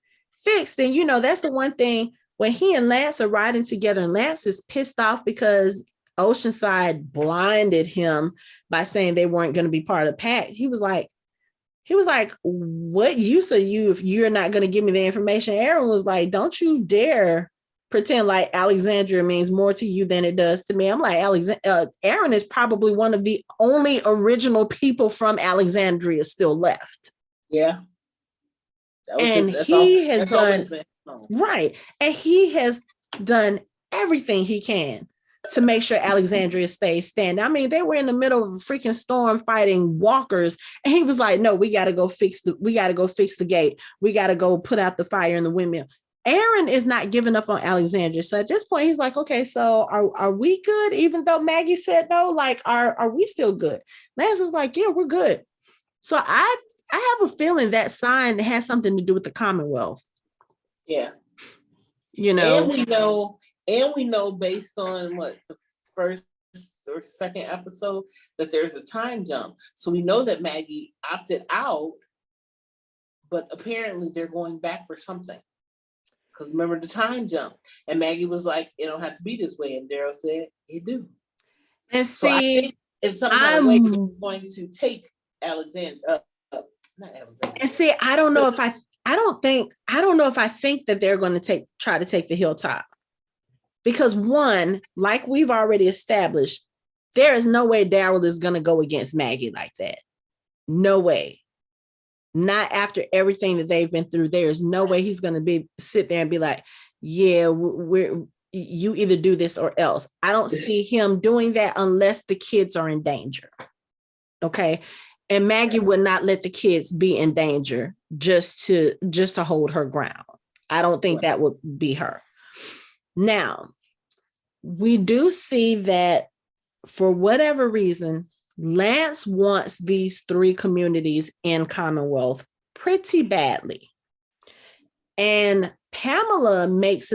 fixed. And, that's the one thing when he and Lance are riding together and Lance is pissed off because Oceanside blinded him by saying they weren't going to be part of the pact. He was like, what use are you if you're not going to give me the information? Aaron was like, don't you dare pretend like Alexandria means more to you than it does to me. I'm like, Aaron is probably one of the only original people from Alexandria still left. Yeah. And he has done right. And he has done everything he can to make sure Alexandria stays standing. I mean, they were in the middle of a freaking storm fighting walkers. And he was like, no, we got to go fix the gate. We got to go put out the fire in the windmill. Aaron is not giving up on Alexandria. So at this point, he's like, okay, so are we good? Even though Maggie said no, like, are we still good? Lance is like, yeah, we're good. So I have a feeling that sign has something to do with the Commonwealth. Yeah. And we know based on what the first or second episode that there's a time jump. So we know that Maggie opted out, but apparently they're going back for something. Because remember the time jump. And Maggie was like, it don't have to be this way. And Daryl said, it do. And so I think in some kind of way we're going to take Alexandria. Not Alexandria. And see, I don't know if I think that they're going to try to take the Hilltop. Because one, like we've already established, There is no way Daryl is going to go against Maggie like that. No way. Not after everything that they've been through. There is no way he's going to sit there and be like, yeah, you either do this or else. I don't see him doing that unless the kids are in danger. Okay. And Maggie would not let the kids be in danger just to hold her ground. I don't think that would be her. Now, we do see that for whatever reason, Lance wants these 3 communities in Commonwealth pretty badly. And Pamela makes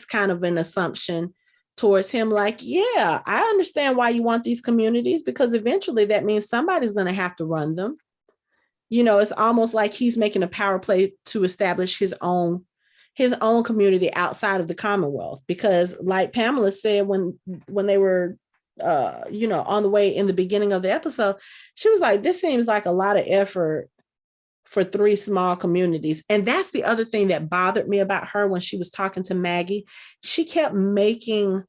kind of an assumption towards him like, yeah, I understand why you want these communities, because eventually that means somebody's going to have to run them. It's almost like he's making a power play to establish his own community outside of the Commonwealth, because like Pamela said, when they were on the way in the beginning of the episode, she was like, this seems like a lot of effort for 3 small communities. And that's the other thing that bothered me about her when she was talking to Maggie. She kept making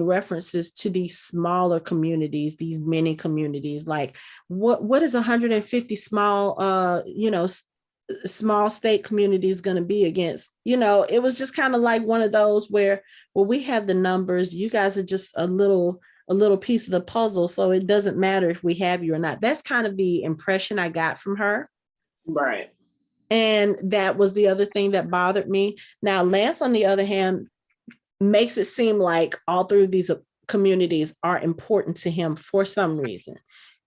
references to these smaller communities, these mini communities. Like what is 150 small state communities going to be against? It was just kind of like one of those where, well, we have the numbers, you guys are just a little piece of the puzzle, so it doesn't matter if we have you or not. That's kind of the impression I got from her. Right. And that was the other thing that bothered me. Now, Lance, on the other hand, makes it seem like all 3 of these communities are important to him for some reason.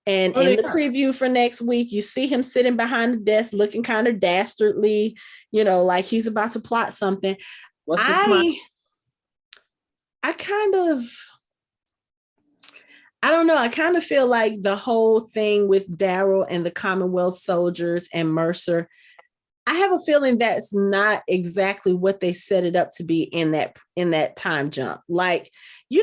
And in the preview for next week, you see him sitting behind the desk looking kind of dastardly, like he's about to plot something. What's the smile? I don't know. I kind of feel like the whole thing with Daryl and the Commonwealth soldiers and Mercer, I have a feeling that's not exactly what they set it up to be in that time jump. Like,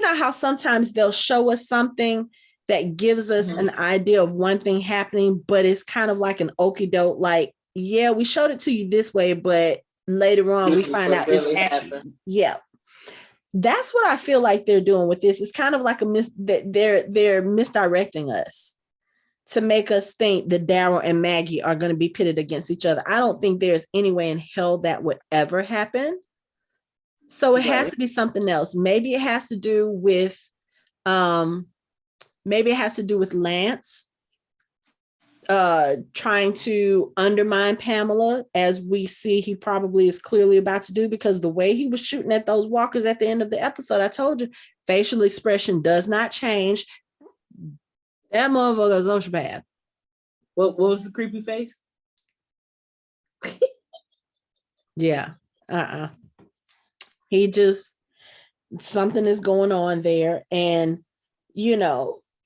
how sometimes they'll show us something that gives us an idea of one thing happening, but it's kind of like an okie doke. Like, yeah, we showed it to you this way, but later on we find out it's actually, yeah. That's what I feel like they're doing with this. It's kind of like they're misdirecting us to make us think that Daryl and Maggie are going to be pitted against each other. I don't think there's any way in hell that would ever happen. So it has to be something else. Maybe it has to do with Lance trying to undermine Pamela, as we see he probably is clearly about to do, because the way he was shooting at those walkers at the end of the episode, I told you, facial expression does not change. That motherfucker is sociopath. What was the creepy face? Yeah. He just, something is going on there. And,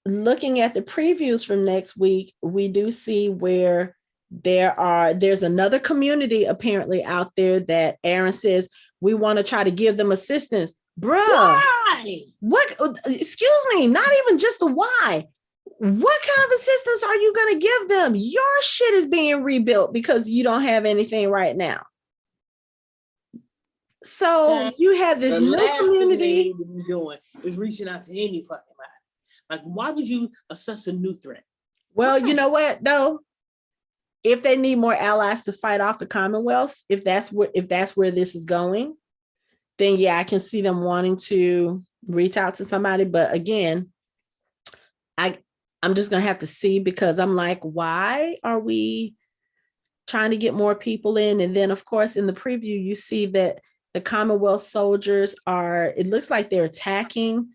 looking at the previews from next week, we do see where there's another community apparently out there that Aaron says, we want to try to give them assistance. Bruh. Why? What? Excuse me, not even just the why. What kind of assistance are you going to give them? Your shit is being rebuilt because you don't have anything right now. So you have this new community. What you're doing is reaching out to any fucking body. Like, why would you assess a new threat? Well, you know what though? If they need more allies to fight off the Commonwealth, if that's where this is going, then yeah, I can see them wanting to reach out to somebody. But again, I'm just gonna have to see, because I'm like, why are we trying to get more people in? And then of course in the preview, you see that the Commonwealth soldiers it looks like they're attacking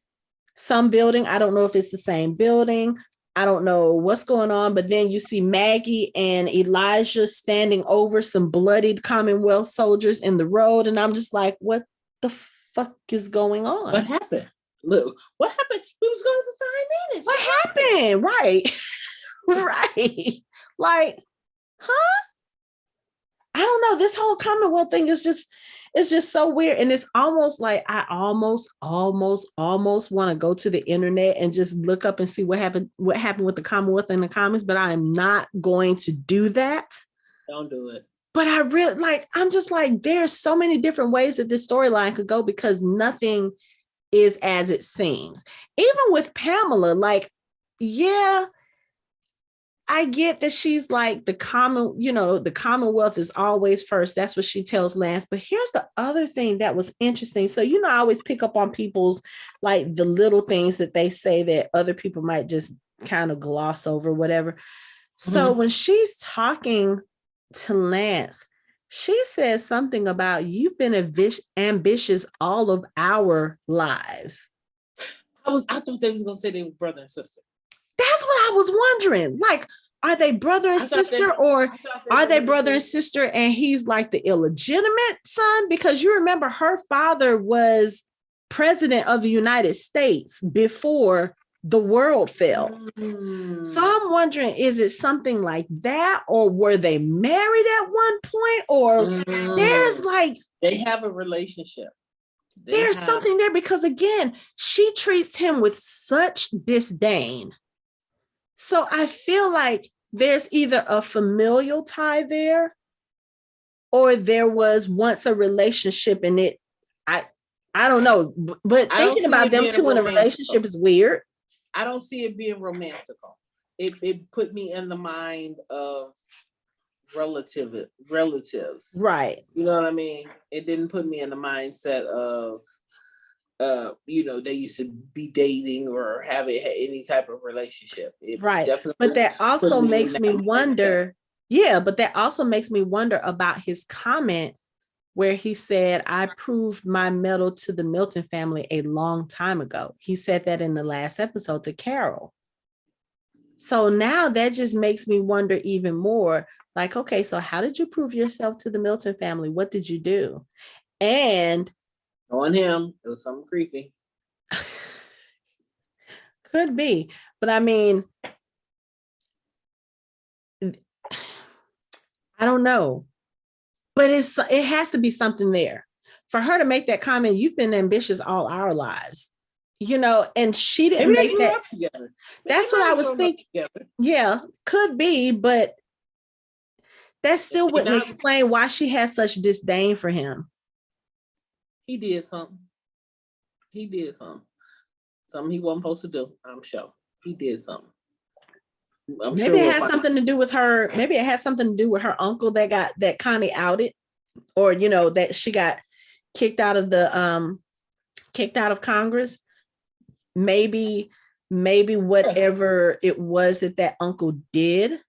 some building. I don't know if it's the same building. I don't know what's going on, but then you see Maggie and Elijah standing over some bloodied Commonwealth soldiers in the road. And I'm just like, what the fuck is going on? What happened? Look, what happened? We was going for 5 minutes. What happened? Right. Right. Like, huh? I don't know. This whole Commonwealth thing is just, it's just so weird. And it's almost like I almost want to go to the internet and just look up and see what happened with the Commonwealth in the comments, but I am not going to do that. Don't do it. But I really I'm just like, there's so many different ways that this storyline could go, because nothing is as it seems. Even with Pamela, like, yeah, I get that she's like the Commonwealth is always first. That's what she tells Lance. But here's the other thing that was interesting. So, I always pick up on people's, like, the little things that they say that other people might just kind of gloss over, whatever. So when she's talking to Lance, she says something about, you've been ambitious all of our lives. I thought they was gonna say they were brother and sister. That's what I was wondering. Like, are they brother and sister, or are they brother and sister and he's like the illegitimate son? Because you remember her father was president of the United States before the world fell. So I'm wondering, is it something like that, or were they married at one point, or there's like, they have a relationship. There's something there, because again, she treats him with such disdain. So I feel like there's either a familial tie there, or there was once a relationship, and I don't know, but thinking about them two in a relationship is weird. I don't see it being romantical. It put me in the mind of relatives. Right. You know what I mean? It didn't put me in the mindset of they used to be dating or having any type of relationship. Right. But that also makes me wonder. Yeah, but that also makes me wonder about his comment where he said, I proved my mettle to the Milton family a long time ago. He said that in the last episode to Carol. So now that just makes me wonder even more, like, okay, so how did you prove yourself to the Milton family? What did you do? And on him, it was something creepy. Could be. But I mean, I don't know. But it has to be something there. For her to make that comment, you've been ambitious all our lives. And she didn't make that together. That's what I was thinking. Yeah, could be, but that still wouldn't explain why she has such disdain for him. He did something. Something he wasn't supposed to do, I'm sure. He did something. Maybe it has something to do with her. Maybe it has something to do with her uncle that Connie outed, or that she got kicked out of Congress. Maybe whatever it was that uncle did,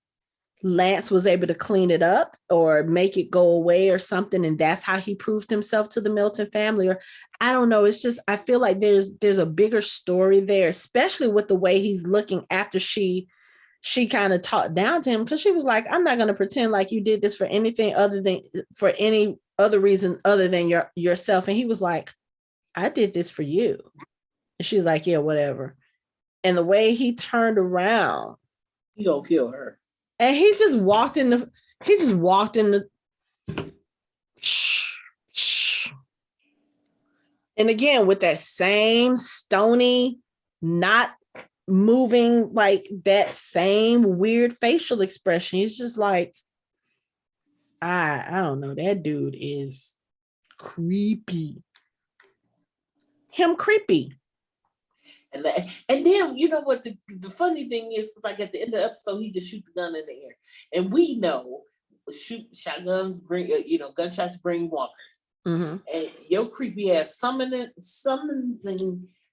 Lance was able to clean it up or make it go away or something, and that's how he proved himself to the Milton family. Or I don't know. It's just, I feel like there's a bigger story there, especially with the way he's looking after she kind of talked down to him, because she was like, I'm not going to pretend like you did this for anything other than for any other reason other than yourself. And he was like, I did this for you. And she's like, yeah, whatever. And the way he turned around, he gonna kill her. And he just walked in the and again with that same stony, not moving, like that same weird facial expression. He's just like, I don't know. That dude is creepy. Him creepy. And then you know what the funny thing is, like at the end of the episode, he just shoots the gun in the air, and we know shotguns bring gunshots bring walkers, and your creepy ass summoning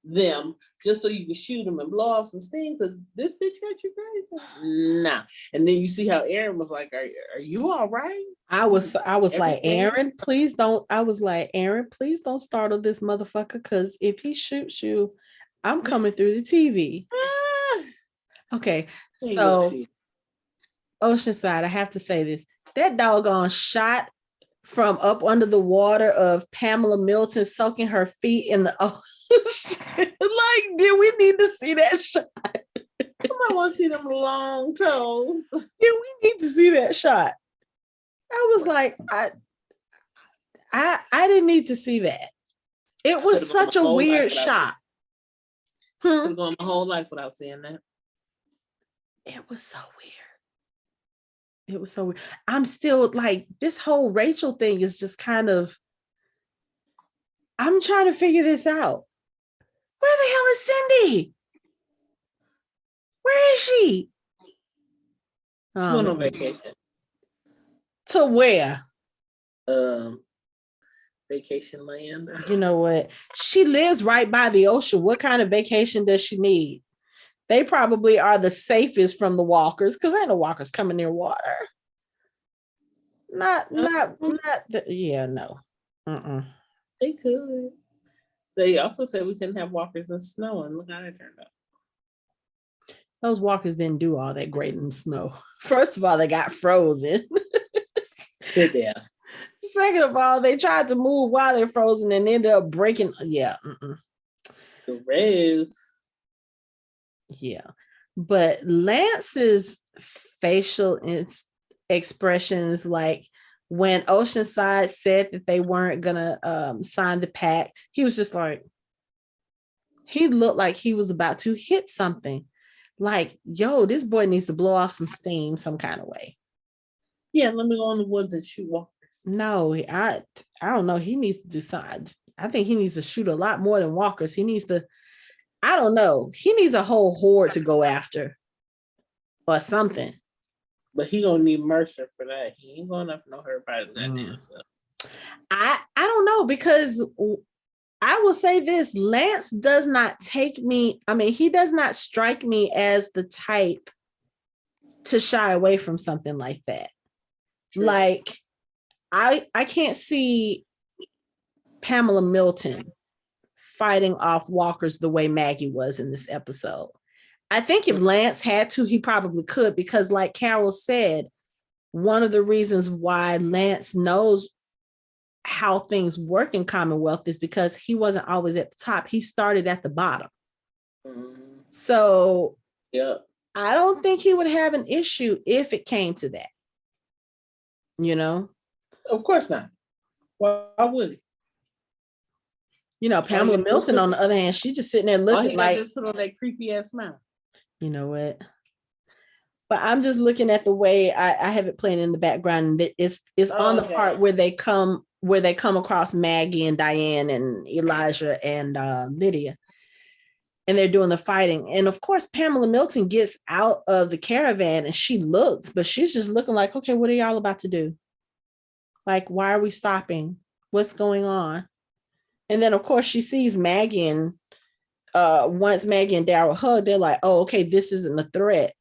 them just so you can shoot them and blow off some steam because this bitch got you crazy. Nah. And then you see how Aaron was like, "Are you all right?" I was like, Aaron, please don't. I was like, Aaron, please don't startle this motherfucker, because if he shoots you, I'm coming through the TV. Okay, so Oceanside, I have to say this. That doggone shot from up under the water of Pamela Milton soaking her feet in the ocean. Like, did we need to see that shot? I want to see them long toes. Yeah, we need to see that shot. I was like, I didn't need to see that. It was such a weird shot. I've gone my whole life without seeing that. It was so weird. I'm still like, this whole Rachel thing is just kind of, I'm trying to figure this out. Where the hell is Cindy? Where is she? She went on vacation. To where? Vacation land. You know what? She lives right by the ocean. What kind of vacation does she need? They probably are the safest from the walkers because ain't no walkers coming near water. Not yeah, no. They could. They also said we couldn't have walkers in snow, and look how that turned out. Those walkers didn't do all that great in the snow. First of all, they got frozen. Yeah. Second of all, they tried to move while they're frozen and ended up breaking. Yeah. Gross. Yeah. But Lance's facial expressions, like when Oceanside said that they weren't gonna sign the pact, he was just like, he looked like he was about to hit something. Like, yo, this boy needs to blow off some steam some kind of way. Yeah, let me go in the woods and shoot walkers. No, I don't know. He needs to do something. I think he needs to shoot a lot more than walkers. He needs to, I don't know. He needs a whole horde to go after or something. But he gonna need Mercer for that. He ain't going up no everybody goddamn stuff. I don't know, because I will say this: Lance does not take me. I mean, he does not strike me as the type to shy away from something like that. True. Like, I can't see Pamela Milton fighting off walkers the way Maggie was in this episode. I think if Lance had to, he probably could, because like Carol said, one of the reasons why Lance knows how things work in Commonwealth is because he wasn't always at the top. He started at the bottom. So yeah, I don't think he would have an issue if it came to that. You know? Of course not. Why would he? You know, Pamela Milton, on the other hand, she's just sitting there looking like, just put on that creepy ass smile. You know what? But I'm just looking at the way I have it playing in the background. It's on the part where they come across Maggie and Diane and Elijah and Lydia, and they're doing the fighting. And of course, Pamela Milton gets out of the caravan and she looks, but she's just looking like, okay, what are y'all about to do? Like, why are we stopping? What's going on? And then of course she sees Maggie, and once Maggie and Daryl hug, they're like, oh, okay, this isn't a threat.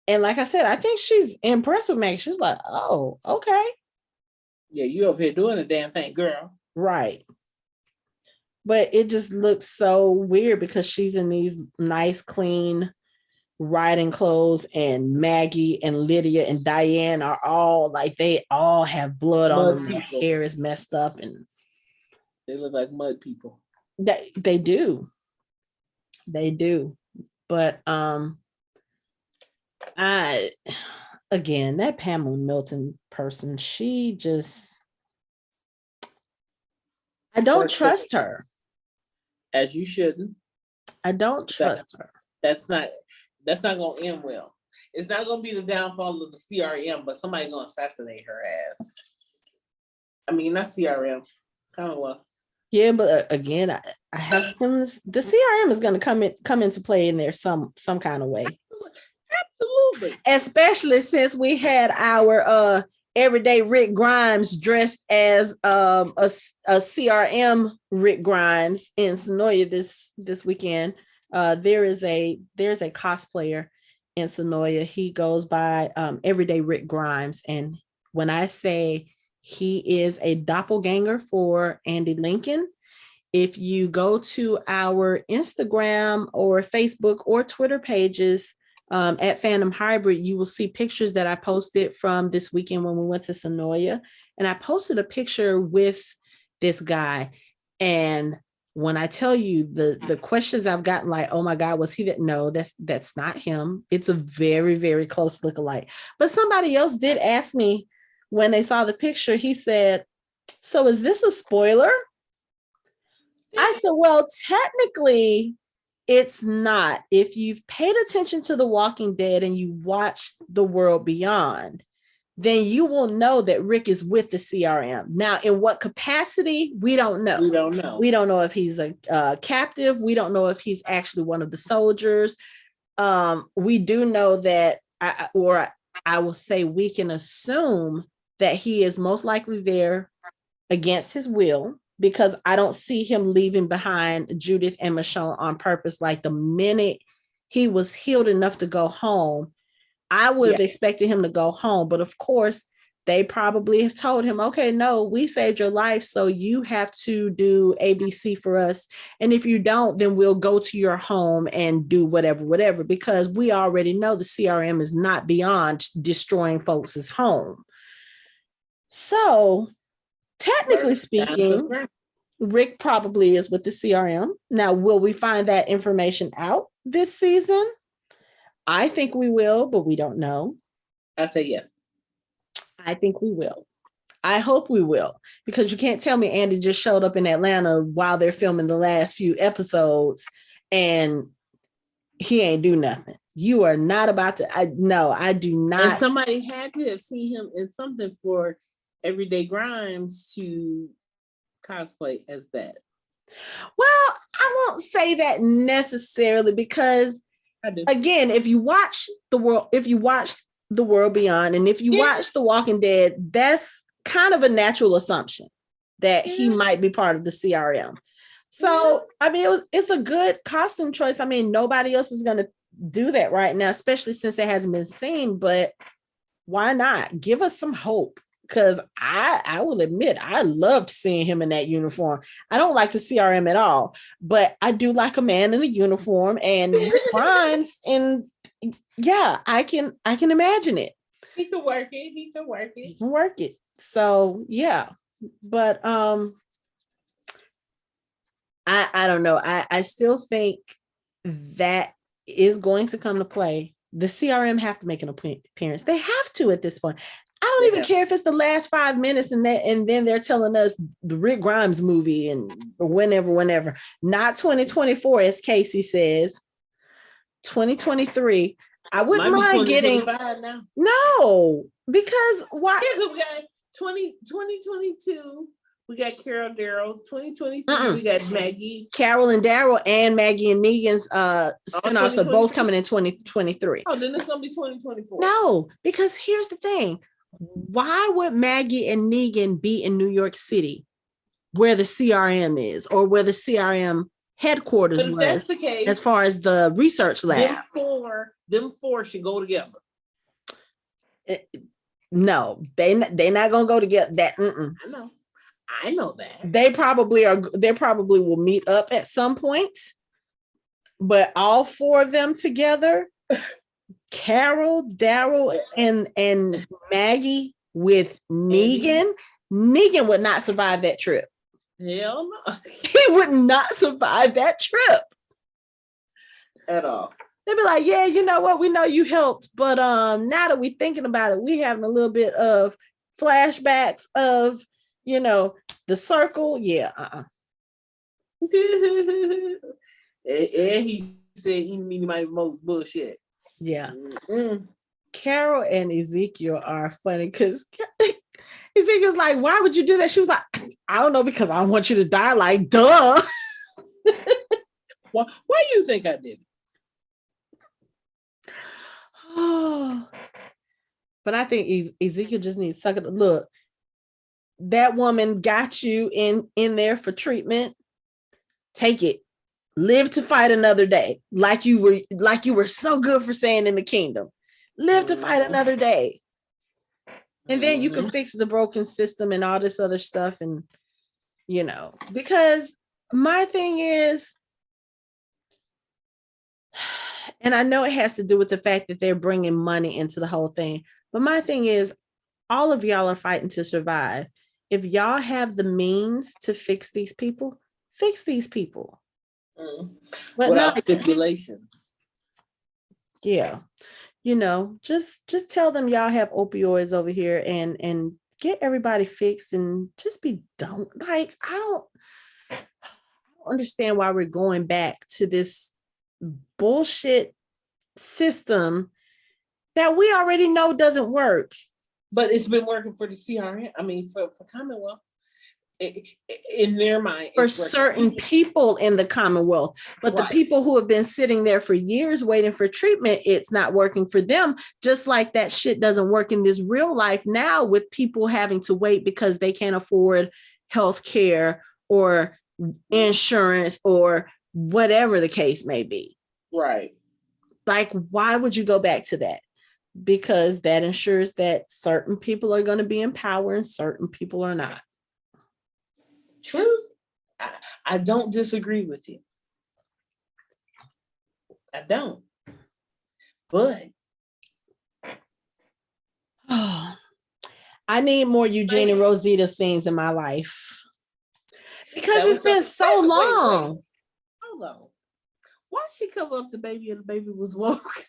And like I said, I think she's impressed with Maggie. She's like, oh, okay. Yeah, you over here doing a damn thing, girl. Right. But it just looks so weird because she's in these nice, clean riding clothes, and Maggie and Lydia and Diane are all like, they all have blood on them. Their hair is messed up and they look like mud people. They do. They do. But that Pamela Milton person, she just, I don't trust her. As you shouldn't. I don't trust her. That's not gonna end well. It's not gonna be the downfall of the CRM, but somebody's gonna assassinate her ass. I mean, not CRM, Commonwealth. Yeah, but again, I have the CRM is going to come into play in there some kind of way. Absolutely. Especially since we had our everyday Rick Grimes dressed as a CRM Rick Grimes in Sonoya this weekend. There's a cosplayer in Sonoya. He goes by everyday Rick Grimes, and when I say he is a doppelganger for Andy Lincoln, if you go to our Instagram or Facebook or Twitter pages at Fandom Hybrid, you will see pictures that I posted from this weekend when we went to Sonoya. And I posted a picture with this guy. And when I tell you the questions I've gotten, like, oh my God, was he that? No, that's not him. It's a very, very close lookalike. But somebody else did ask me when they saw the picture, he said, so is this a spoiler? I said, well, technically it's not. If you've paid attention to The Walking Dead and you watched The World Beyond, then you will know that Rick is with the CRM. Now, in what capacity, we don't know. We don't know. We don't know if he's a captive. We don't know if he's actually one of the soldiers. We do know that, I will say we can assume that he is most likely there against his will, because I don't see him leaving behind Judith and Michonne on purpose. Like the minute he was healed enough to go home, I would have expected him to go home. But of course, they probably have told him, okay, no, we saved your life, so you have to do ABC for us. And if you don't, then we'll go to your home and do whatever, because we already know the CRM is not beyond destroying folks' home. So technically speaking, Rick probably is with the CRM. Now, will we find that information out this season? I think we will, but we don't know. I say yes. I think we will. I hope we will, because you can't tell me Andy just showed up in Atlanta while they're filming the last few episodes and he ain't do nothing. You are not about to. I do not. And somebody had to have seen him in something for Everyday Grimes to cosplay as that. Well, I won't say that necessarily, because again, if you watch The World Beyond, and if you watch The Walking Dead, that's kind of a natural assumption that he might be part of the CRM. So, I mean, it's a good costume choice. I mean, nobody else is going to do that right now, especially since it hasn't been seen, but why not? Give us some hope. Because I will admit, I loved seeing him in that uniform. I don't like the CRM at all, but I do like a man in a uniform, and Rick Grimes, and I can imagine it. He can work it. So yeah, but I don't know. I still think that is going to come to play. The CRM have to make an appearance. They have to at this point. I don't even care if it's the last 5 minutes and then they're telling us the Rick Grimes movie and whenever. Not 2024, as Casey says. 2023. I wouldn't mind getting now. No, because why? Yeah, we got 2022. We got Carol Darryl. 2023. We got Maggie. Carol and Darryl and Maggie and Negan's spinoffs are both coming in 2023. Oh, then it's gonna be 2024. No, because here's the thing. Why would Maggie and Negan be in New York City where the CRM is, or where the CRM headquarters was? That's the case, as far as the research lab. Them four should go together. No, they're not gonna go together. I know that. They probably will meet up at some point, but all four of them together, Carol, Darryl, and Maggie with Negan would not survive that trip. Hell no. He would not survive that trip at all. They'd be like, yeah, you know what? We know you helped, but now that we're thinking about it, we having a little bit of flashbacks of, the circle. Yeah. And he said he might most bullshit. Yeah. Mm-hmm. Carol and Ezekiel are funny because Ezekiel's like, why would you do that? She was like, I don't know, because I want you to die. Like, duh. Why do you think I did it? But I think Ezekiel just needs to suck it. Look, that woman got you in there for treatment. Take it. Live to fight another day. Like you were so good for saying in the kingdom. Live to fight another day. And then you can fix the broken system and all this other stuff. And, because my thing is, and I know it has to do with the fact that they're bringing money into the whole thing. But my thing is, all of y'all are fighting to survive. If y'all have the means to fix these people, fix these people. But without stipulations. Yeah. Just tell them y'all have opioids over here and get everybody fixed and just be done. Like, I don't understand why we're going back to this bullshit system that we already know doesn't work. But it's been working for the CRM. I mean, for Commonwealth. In their mind, for certain people in the Commonwealth, but the people who have been sitting there for years waiting for treatment, it's not working for them. Just like that shit doesn't work in this real life now with people having to wait because they can't afford health care or insurance or whatever the case may be. Right. Like, why would you go back to that? Because that ensures that certain people are going to be in power and certain people are not. True. I don't disagree with you. I don't. But I need more Eugene and Rosita scenes in my life. Because it's been so long. Hold on. Why she cover up the baby and the baby was woke?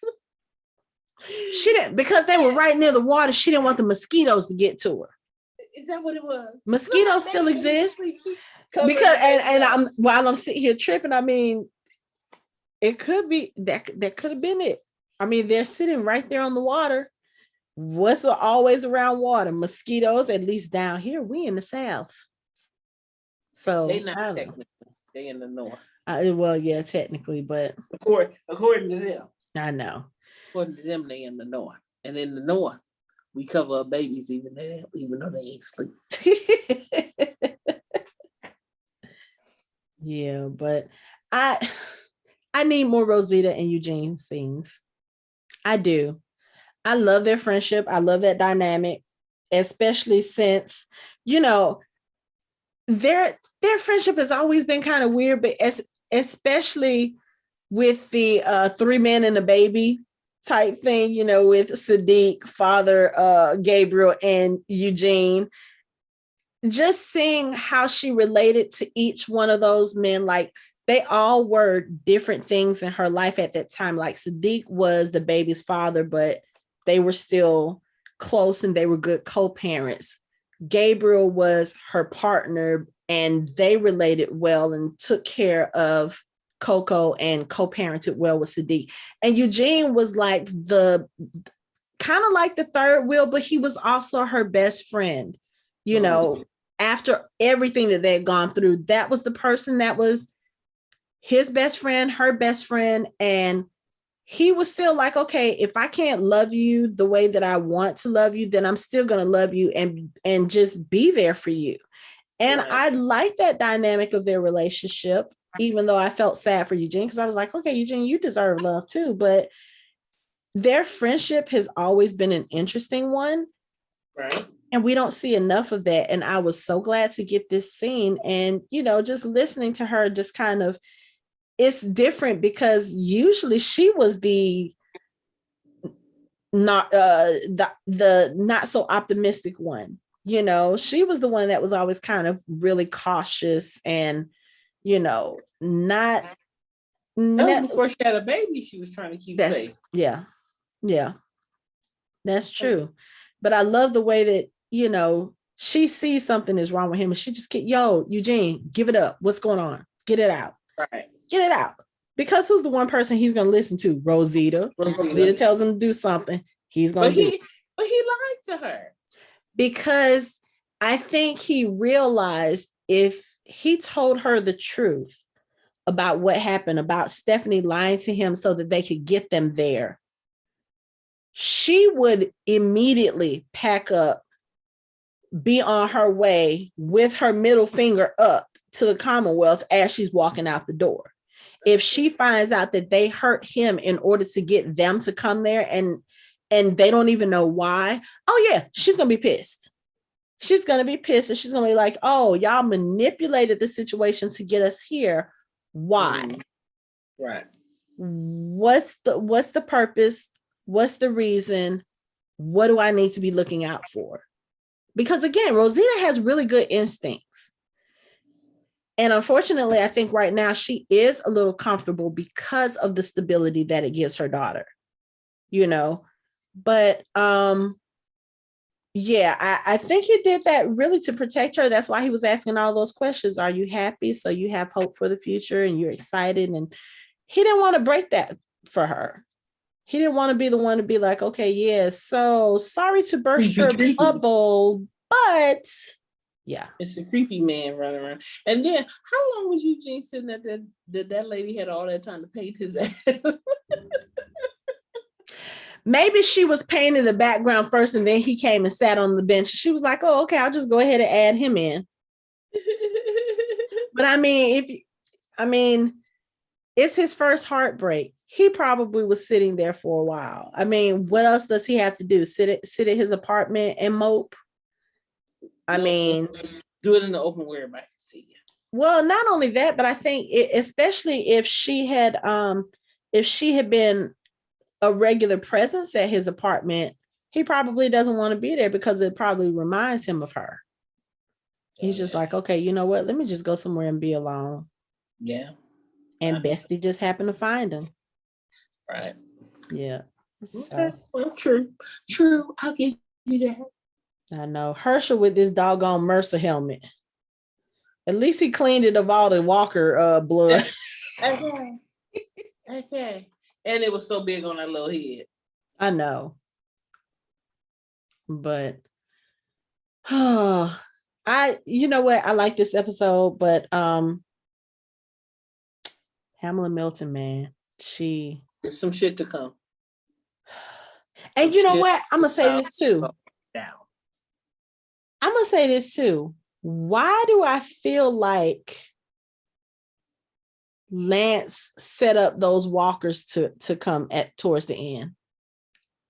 She didn't, because they were right near the water. She didn't want the mosquitoes to get to her. Is that what it was? Mosquitoes still exist. Because and I'm while I'm sitting here tripping, I mean, it could be that could have been it. I mean, they're sitting right there on the water. What's always around water? Mosquitoes, at least down here. We in the South. So they not technically, they in the North. Well, yeah, technically, but according to them. I know. According to them, they in the North. And in the North, we cover up babies even though they ain't sleep. Yeah, but I need more Rosita and Eugene scenes. I do. I love their friendship. I love that dynamic, especially since, you know, their friendship has always been kind of weird, but especially with the 3 men and a baby type thing, you know, with Sadiq, Father Gabriel, and Eugene. Just seeing how she related to each one of those men, like they all were different things in her life at that time. Like Sadiq was the baby's father, but they were still close and they were good co-parents. Gabriel was her partner and they related well and took care of Coco and co-parented well with Sadiq. And Eugene was like the kind of like the third wheel, but he was also her best friend. You know, after everything that they had gone through, that was the person that was his best friend, her best friend. And he was still like, okay, if I can't love you the way that I want to love you, then I'm still going to love you and just be there for you. And I like that dynamic of their relationship, even though I felt sad for Eugene, because I was like, okay, Eugene, you deserve love too. But their friendship has always been an interesting one. Right. And we don't see enough of that. And I was so glad to get this scene. And, you know, just listening to her just kind of, it's different because usually she was the not the not so optimistic one. You know, she was the one that was always kind of really cautious and, you know, not. That was before she had a baby, she was trying to keep safe. Yeah. Yeah. That's true. But I love the way that, you know, she sees something is wrong with him and she just Eugene, give it up. What's going on? Get it out. Right. Get it out. Because who's the one person he's going to listen to? Rosita. Rosita tells him to do something. He's going to do it. But he lied to her. Because I think he realized if he told her the truth about what happened, about Stephanie lying to him so that they could get them there, she would immediately pack up, be on her way with her middle finger up to the Commonwealth as she's walking out the door. If she finds out that they hurt him in order to get them to come there and they don't even know why, oh yeah, she's going to be pissed. She's going to be pissed and she's going to be like, oh, y'all manipulated the situation to get us here. Why? Right. What's the purpose? What's the reason? What do I need to be looking out for? Because again, Rosita has really good instincts. And unfortunately, I think right now she is a little comfortable because of the stability that it gives her daughter, you know. But yeah, I think he did that really to protect her. That's why he was asking all those questions. Are you happy? So you have hope for the future and you're excited. And he didn't want to break that for her. He didn't want to be the one to be like, okay, yeah, so sorry to burst your bubble, but yeah. It's a creepy man running around. And then how long was Eugene sitting at that lady had all that time to paint his ass? Maybe she was painting the background first and then he came and sat on the bench. She was like, oh, okay, I'll just go ahead and add him in. But I mean, it's his first heartbreak. He probably was sitting there for a while. I mean, what else does he have to do? Sit at his apartment and mope? I mean, do it in the open where everybody can see you. Well, not only that, but I think especially if she had been a regular presence at his apartment, he probably doesn't want to be there because it probably reminds him of her. He's just like, okay, you know what? Let me just go somewhere and be alone. Yeah. And Bestie just happened to find him. Right. Yeah. Okay. Well, true. I'll give you that. I know. Herschel with this doggone Mercer helmet. At least he cleaned it of all the Walker blood. Okay. And it was so big on that little head. I know. But you know what? I like this episode, but Pamela Milton, man, there's some shit to come. And you know what? I'm gonna say this too. I'm gonna say this too. Why do I feel like Lance set up those walkers to come towards the end?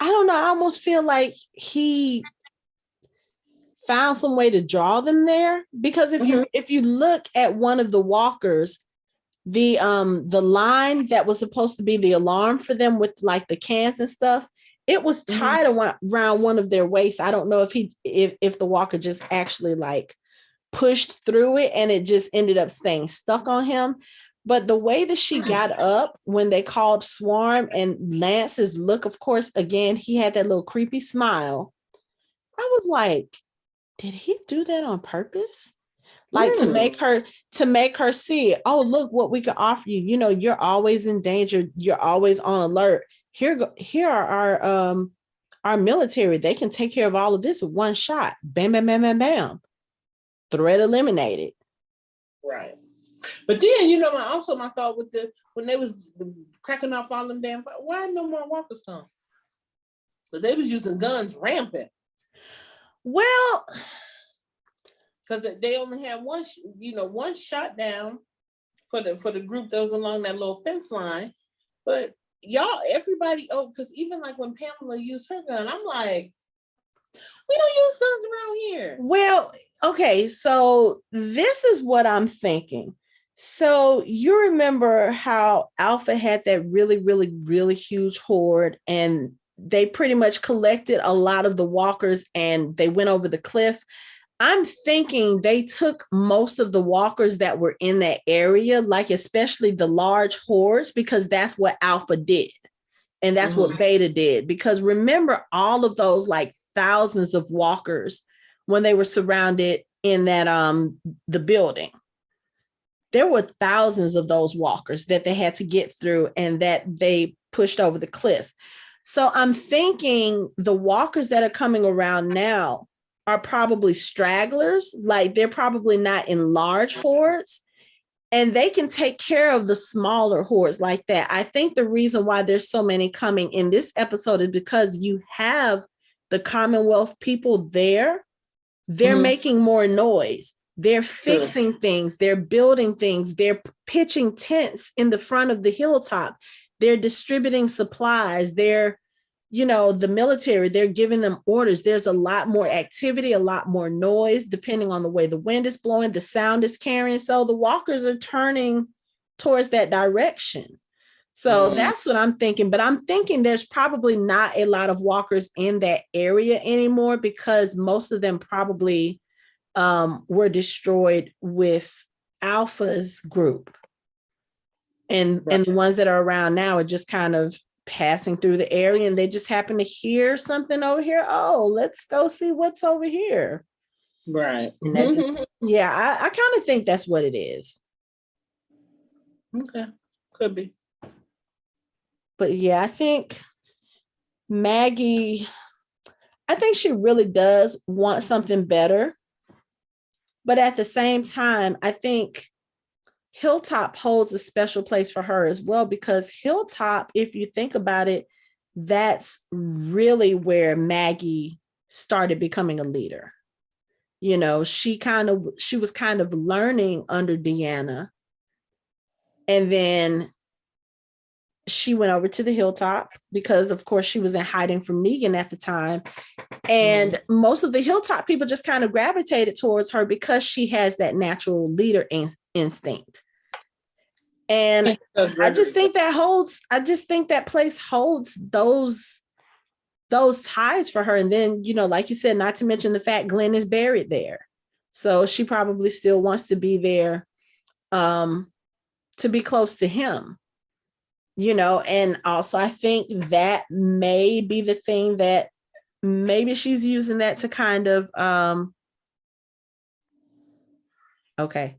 I don't know. I almost feel like he found some way to draw them there, because if you look at one of the walkers, the line that was supposed to be the alarm for them with like the cans and stuff, it was tied around one of their waists. I don't know if the walker just actually like pushed through it and it just ended up staying stuck on him. But the way that she got up when they called Swarm, and Lance's look, of course, again, he had that little creepy smile. I was like, did he do that on purpose? Like to make her see, oh, look what we can offer you. You know, you're always in danger. You're always on alert. Here are our military. They can take care of all of this with one shot. Bam, bam, bam, bam, bam. Threat eliminated. Right. But then, you know, my thought with when they was cracking off all them damn, why no more walkers come? Because they was using guns rampant. Well, because they only had one shot down for the group that was along that little fence line. But everybody, because even like when Pamela used her gun, I'm like, we don't use guns around here. Well, okay, so this is what I'm thinking. So you remember how Alpha had that really, really, really huge horde, and they pretty much collected a lot of the walkers and they went over the cliff. I'm thinking they took most of the walkers that were in that area, like especially the large hordes, because that's what Alpha did. And that's what Beta did. Because remember all of those like thousands of walkers when they were surrounded in that the building. There were thousands of those walkers that they had to get through and that they pushed over the cliff. So I'm thinking the walkers that are coming around now are probably stragglers, like they're probably not in large hordes, and they can take care of the smaller hordes like that. I think the reason why there's so many coming in this episode is because you have the Commonwealth people there. They're making more noise. They're fixing things. They're building things. They're pitching tents in the front of the hilltop. They're distributing supplies. They're, the military, they're giving them orders. There's a lot more activity, a lot more noise, depending on the way the wind is blowing, the sound is carrying. So the walkers are turning towards that direction. So that's what I'm thinking. But I'm thinking there's probably not a lot of walkers in that area anymore, because most of them probably were destroyed with Alpha's group. And the ones that are around now are just kind of passing through the area, and they just happen to hear something over here. Oh, let's go see what's over here. Right. I kind of think that's what it is. Okay. Could be. But yeah, I think Maggie, I think she really does want something better. But at the same time, I think Hilltop holds a special place for her as well, because Hilltop, if you think about it, that's really where Maggie started becoming a leader. You know, she was kind of learning under Deanna. And then she went over to the Hilltop because, of course, she was in hiding from Negan at the time. And most of the Hilltop people just kind of gravitated towards her because she has that natural leader instinct. And I just think that place holds those ties for her. And then, you know, like you said, not to mention the fact Glenn is buried there. So she probably still wants to be there, to be close to him, you know. And also I think that may be the thing that maybe she's using that to kind of, okay,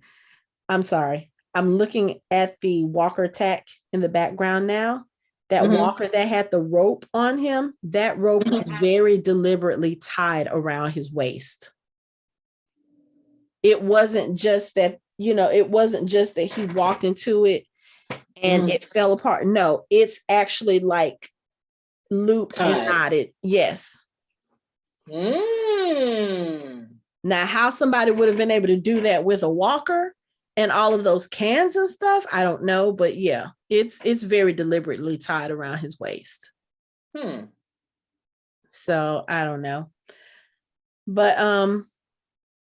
I'm sorry. I'm looking at the Walker attack in the background now. That Walker that had the rope on him, that rope was very deliberately tied around his waist. It wasn't just that, you know, it wasn't just that he walked into it and it fell apart. No, it's actually like looped and knotted. Yes. Now, how somebody would have been able to do that with a Walker and all of those cans and stuff, I don't know. But yeah, it's very deliberately tied around his waist. So I don't know. But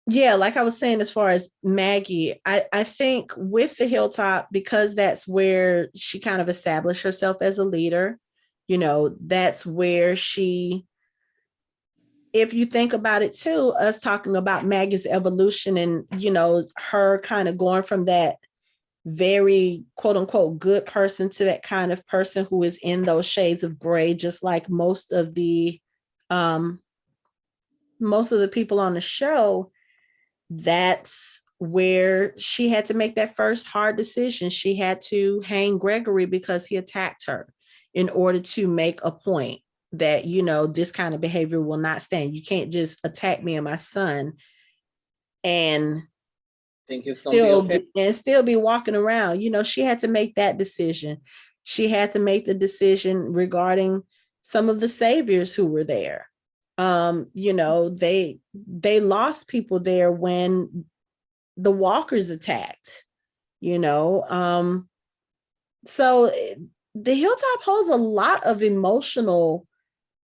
yeah, like I was saying, as far as Maggie, I think with the Hilltop, because that's where she kind of established herself as a leader, you know, that's where she, if you think about it too, us talking about Maggie's evolution and, you know, her kind of going from that very quote unquote good person to that kind of person who is in those shades of gray, just like most of the people on the show. That's where she had to make that first hard decision. She had to hang Gregory because he attacked her, in order to make a point that, you know, this kind of behavior will not stand. You can't just attack me and my son and think it's still be walking around. You know, she had to make that decision. She had to make the decision regarding some of the saviors who were there. You know, they lost people there when the Walkers attacked, you know. So the Hilltop holds a lot of emotional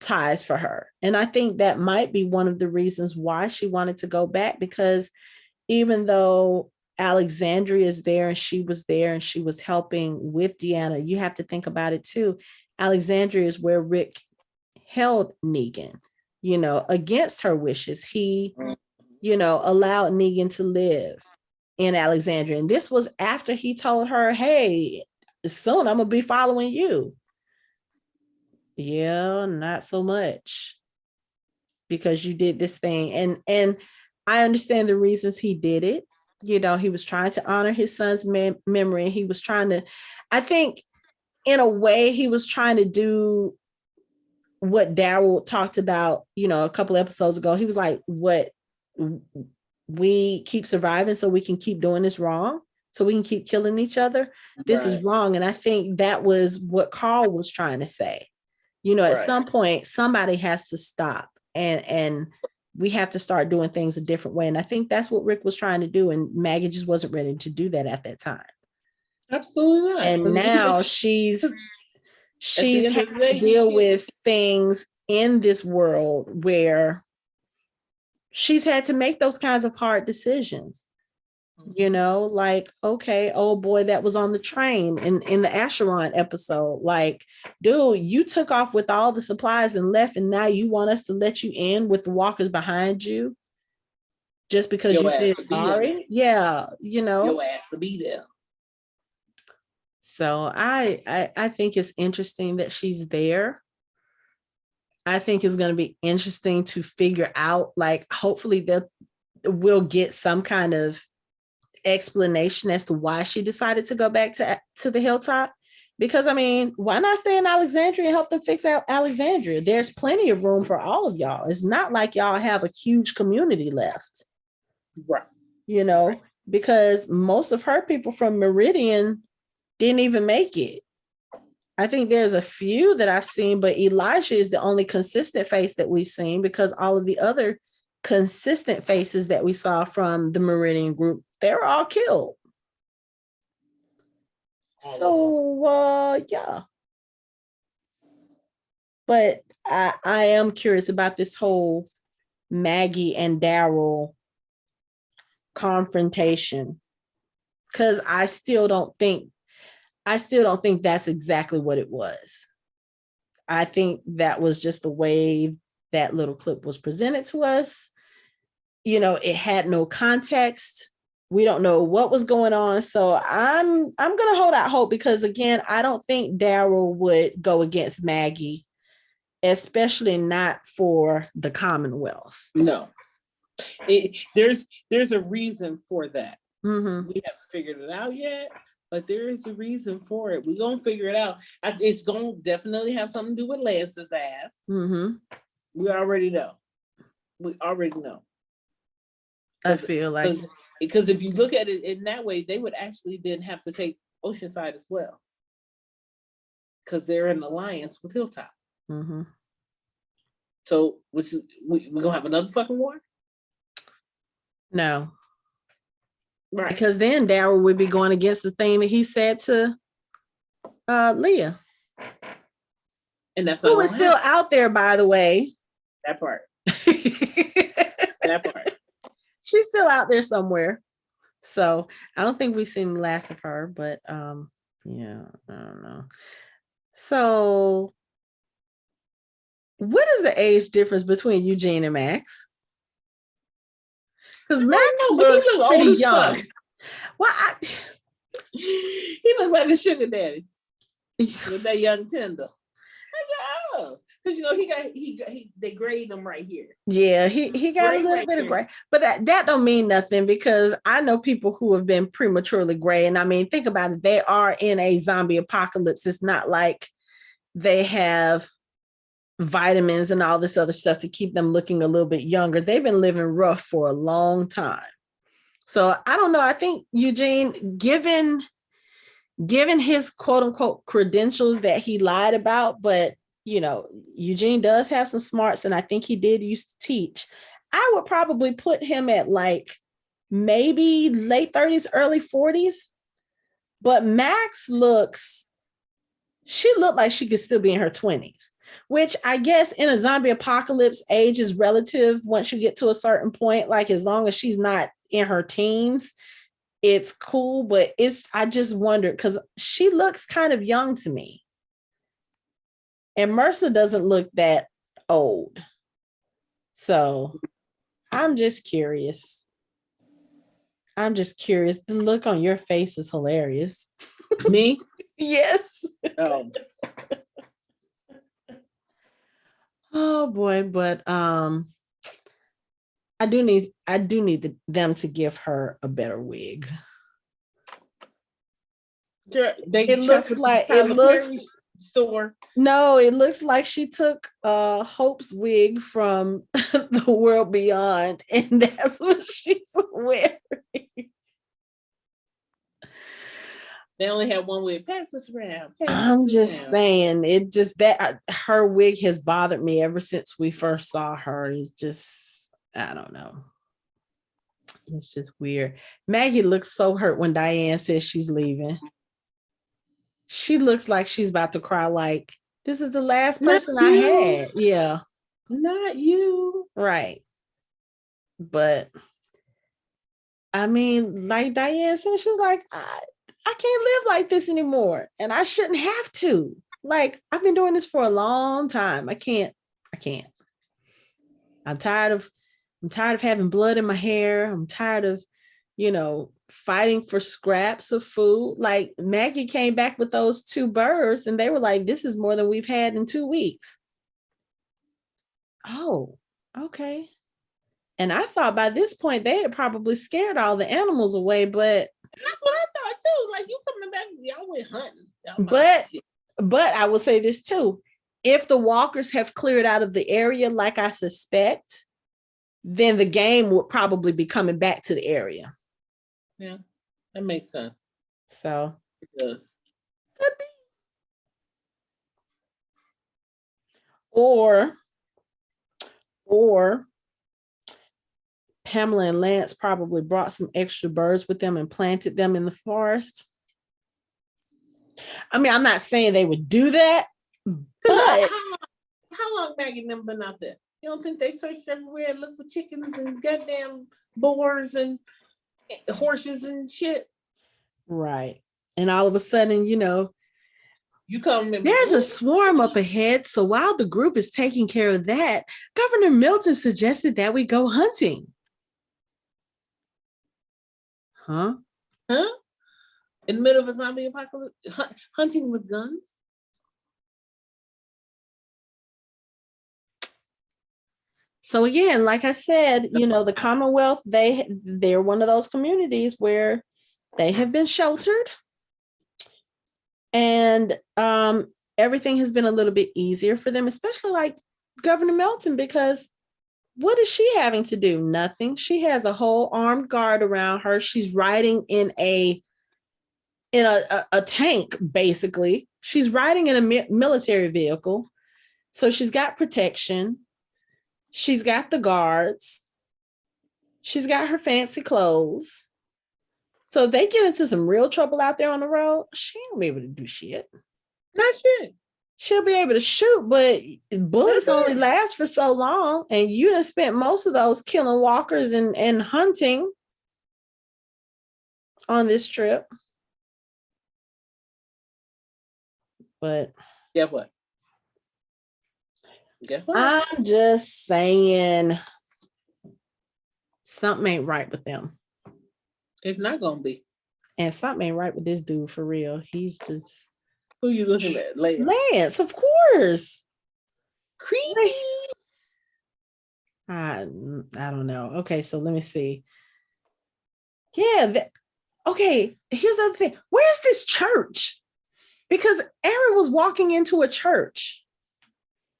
ties for her. And I think that might be one of the reasons why she wanted to go back, because even though Alexandria is there and she was there and she was helping with Deanna, you have to think about it too. Alexandria is where Rick held Negan, you know, against her wishes. He, you know, allowed Negan to live in Alexandria. And this was after he told her, hey, soon I'm gonna be following you. Yeah, not so much, because you did this thing. And I understand the reasons he did it. You know, he was trying to honor his son's memory. And he was trying to, I think in a way, he was trying to do what Daryl talked about, you know, a couple episodes ago. He was like, what, we keep surviving so we can keep doing this wrong, so we can keep killing each other. This is wrong. And I think that was what Carl was trying to say. You know, at some point, somebody has to stop and we have to start doing things a different way. And I think that's what Rick was trying to do. And Maggie just wasn't ready to do that at that time. Absolutely not. And now she's had to deal with things in this world where she's had to make those kinds of hard decisions. You know, like, okay, old boy that was on the train in the Acheron episode, like, dude, you took off with all the supplies and left, and now you want us to let you in with the Walkers behind you just because you said sorry? Yeah, you know. Your ass to be there. So I think it's interesting that she's there. I think it's going to be interesting to figure out, like, hopefully that we'll get some kind of explanation as to why she decided to go back to the Hilltop. Because I mean, why not stay in Alexandria and help them fix out Alexandria? There's plenty of room for all of y'all. It's not like y'all have a huge community left. Right. You know, because most of her people from Meridian didn't even make it. I think there's a few that I've seen, but Elijah is the only consistent face that we've seen, because all of the other consistent faces that we saw from the Meridian group, they were all killed. So yeah. But I am curious about this whole Maggie and Daryl confrontation, because I still don't think that's exactly what it was. I think that was just the way that little clip was presented to us. You know, it had no context. We don't know what was going on. So I'm gonna hold out hope, because again, I don't think Daryl would go against Maggie, especially not for the Commonwealth. No. There's a reason for that. Mm-hmm. We haven't figured it out yet, but there is a reason for it. We're gonna figure it out. It's gonna definitely have something to do with Lance's ass. Mm-hmm. We already know. I feel like, because if you look at it in that way, they would actually then have to take Oceanside as well, because they're in alliance with Hilltop. Mm-hmm. So, we're gonna have another fucking war? No. Right. Because then Daryl would be going against the thing that he said to Leah. And that's who is still out there, by the way. That part. That part. She's still out there somewhere. So I don't think we've seen the last of her, but yeah, I don't know. So what is the age difference between Eugene and Max? Because Max looks pretty young. Well, he looked like a sugar daddy with that young tender. Because they grade him right here. Yeah, he got a little bit of gray, but that don't mean nothing, because I know people who have been prematurely gray, and I mean, think about it. They are in a zombie apocalypse. It's not like they have vitamins and all this other stuff to keep them looking a little bit younger. They've been living rough for a long time. So I don't know. I think Eugene, given his quote unquote credentials that he lied about, but you know, Eugene does have some smarts, and I think he did used to teach. I would probably put him at like maybe late 30s, early 40s. But Max she looked like she could still be in her 20s, which I guess in a zombie apocalypse, age is relative once you get to a certain point. Like, as long as she's not in her teens, it's cool. But I just wondered, because she looks kind of young to me. And Mercer doesn't look that old. So I'm just curious. The look on your face is hilarious. Me? Yes. Oh. Oh boy, but I do need them to give her a better wig. It looks store. No, it looks like she took Hope's wig from The World Beyond, and that's what she's wearing. They only have one wig. Pass this around. I'm just saying, it just that her wig has bothered me ever since we first saw her. It's just, I don't know. It's just weird. Maggie looks so hurt when Diane says she's leaving. She looks like she's about to cry, like, this is the last person I had. Yeah. Not you. Right. But I mean, like Diane said, she's like, I can't live like this anymore. And I shouldn't have to. Like, I've been doing this for a long time. I can't. I'm tired of having blood in my hair. I'm tired of, fighting for scraps of food. Like, Maggie came back with those 2 birds, and they were like, this is more than we've had in 2 weeks. Oh, okay. And I thought by this point they had probably scared all the animals away, but That's what I thought too. Like, you coming back, y'all went hunting. But I will say this too. If the walkers have cleared out of the area, like I suspect, then the game would probably be coming back to the area. Yeah, that makes sense. So it does. Could be. Or Pamela and Lance probably brought some extra birds with them and planted them in the forest. I mean, I'm not saying they would do that, but how long Maggie and them been out there? You don't think they searched everywhere and looked for chickens and goddamn boars and horses and shit? Right. And all of a sudden, you come in, there's a swarm up ahead. So while the group is taking care of that, Governor Milton suggested that we go hunting. Huh? In the middle of a zombie apocalypse, hunting with guns? So again, like I said, the Commonwealth, they're one of those communities where they have been sheltered, and everything has been a little bit easier for them, especially like Governor Milton, because what is she having to do? Nothing. She has a whole armed guard around her. She's riding in a tank, basically. She's riding in a military vehicle. So she's got protection. She's got the guards. She's got her fancy clothes. So if they get into some real trouble out there on the road, she ain't gonna be able to do shit. Not shit. She'll be able to shoot, but bullets only last for so long. And you done spent most of those killing walkers and hunting on this trip. But guess what? I'm just saying something ain't right with them. It's not gonna be. And something ain't right with this dude for real. He's just... Who you looking at? Lance, of course. Creepy. I don't know. Okay, so let me see. Yeah. Okay, here's the other thing. Where's this church? Because Aaron was walking into a church.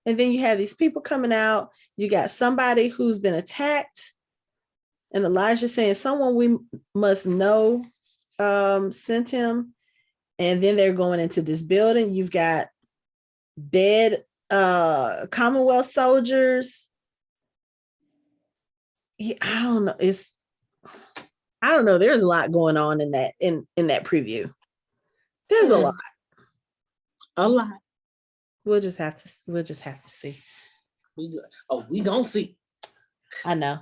And then you have these people coming out. You got somebody who's been attacked. And Elijah saying, someone we must know sent him. And then they're going into this building. You've got dead Commonwealth soldiers. I don't know. I don't know. There's a lot going on in that that preview. There's a lot. A lot. We'll just have to see. We gonna see. I know.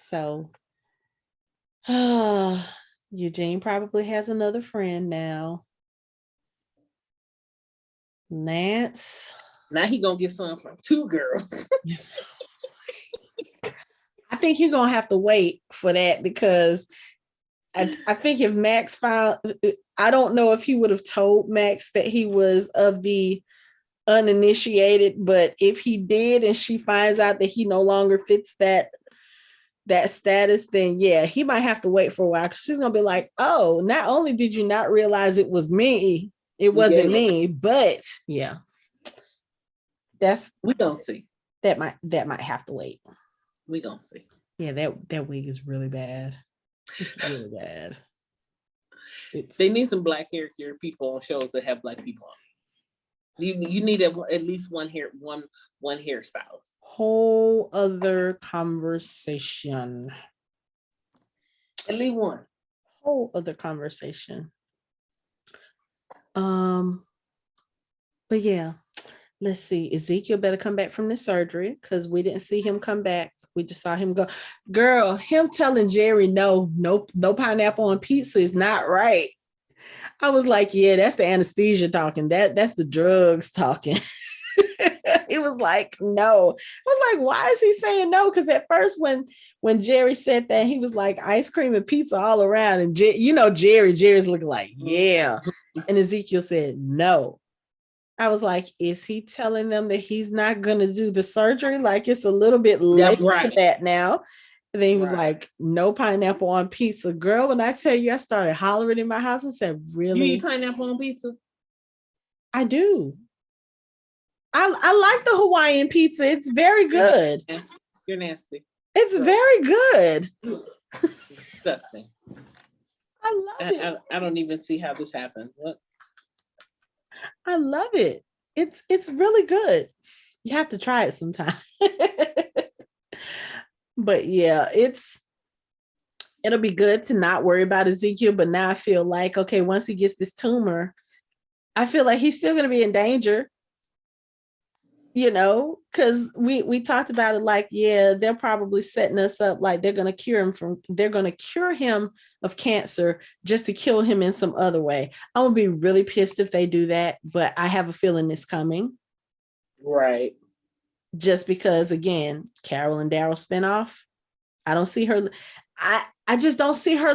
So Eugene probably has another friend now. Lance. Now he gonna get some from two girls. I think you're gonna have to wait for that, because I think if Max found, I don't know if he would have told Max that he was of the uninitiated, but if he did and she finds out that he no longer fits that status, then yeah, he might have to wait for a while, because she's gonna be like, oh, not only did you not realize it was me, it wasn't me, but yeah, we gonna see. That might have to wait. We gonna see. Yeah, that wig is really bad. It's really bad. They need some black hair care people on shows that have black people on. You need at least one hairstylist. Whole other conversation. At least one. Whole other conversation. But yeah, let's see. Ezekiel better come back from the surgery, because we didn't see him come back. We just saw him go. Girl, him telling Jerry no pineapple on pizza is not right. I was like, yeah, that's the anesthesia talking. That's the drugs talking. It was like, no. I was like, why is he saying no? Because at first when Jerry said that, he was like, ice cream and pizza all around. And Jerry's looking like, yeah. And Ezekiel said no. I was like, is he telling them that he's not going to do the surgery? Like, it's a little bit late for that now. And then he was like, no pineapple on pizza. Girl, when I tell you, I started hollering in my house. I said, really? You eat pineapple on pizza? I do. I like the Hawaiian pizza. It's very good. You're nasty. It's very good. Disgusting. I love it. I don't even see how this happened. What? I love it. It's really good. You have to try it sometime. But yeah, it'll be good to not worry about Ezekiel. But now I feel like, okay, once he gets this tumor, I feel like he's still going to be in danger. You know, because we talked about it, like, yeah, they're probably setting us up like they're going to cure him of cancer just to kill him in some other way. I'm gonna be really pissed if they do that, but I have a feeling it's coming. Right. Just because, again, Carol and Daryl spinoff, I don't see her. I just don't see her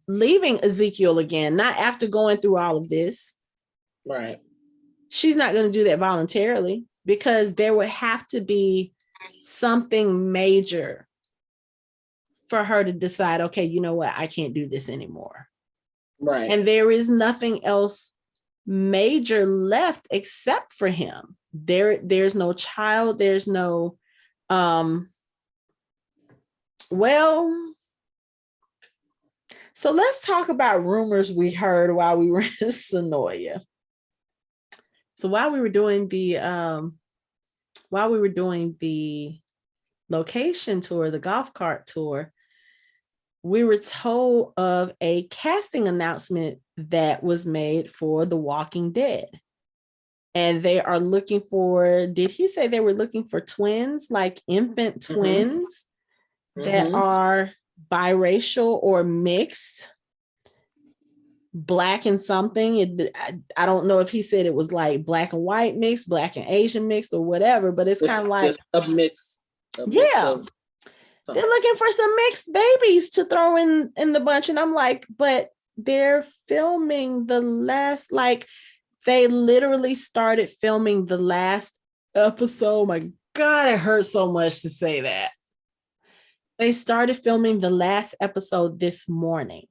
leaving Ezekiel again, not after going through all of this. Right. She's not going to do that voluntarily, because there would have to be something major for her to decide, okay, you know what, I can't do this anymore. Right. And there is nothing else major left except for him. There's no child, there's no so let's talk about rumors we heard while we were in Sonoya. So while we were doing the location tour, the golf cart tour, we were told of a casting announcement that was made for The Walking Dead. And they are looking for, did he say they were looking for twins, like infant twins that are biracial or mixed, Black and something? I don't know if he said it was like Black and white mixed, Black and Asian mixed, or whatever, but it's kind of like a mix. Yeah. They're looking for some mixed babies to throw in the bunch. And I'm like, but they're filming the last, like, they literally started filming the last episode. My God, it hurts so much to say that. They started filming the last episode this morning.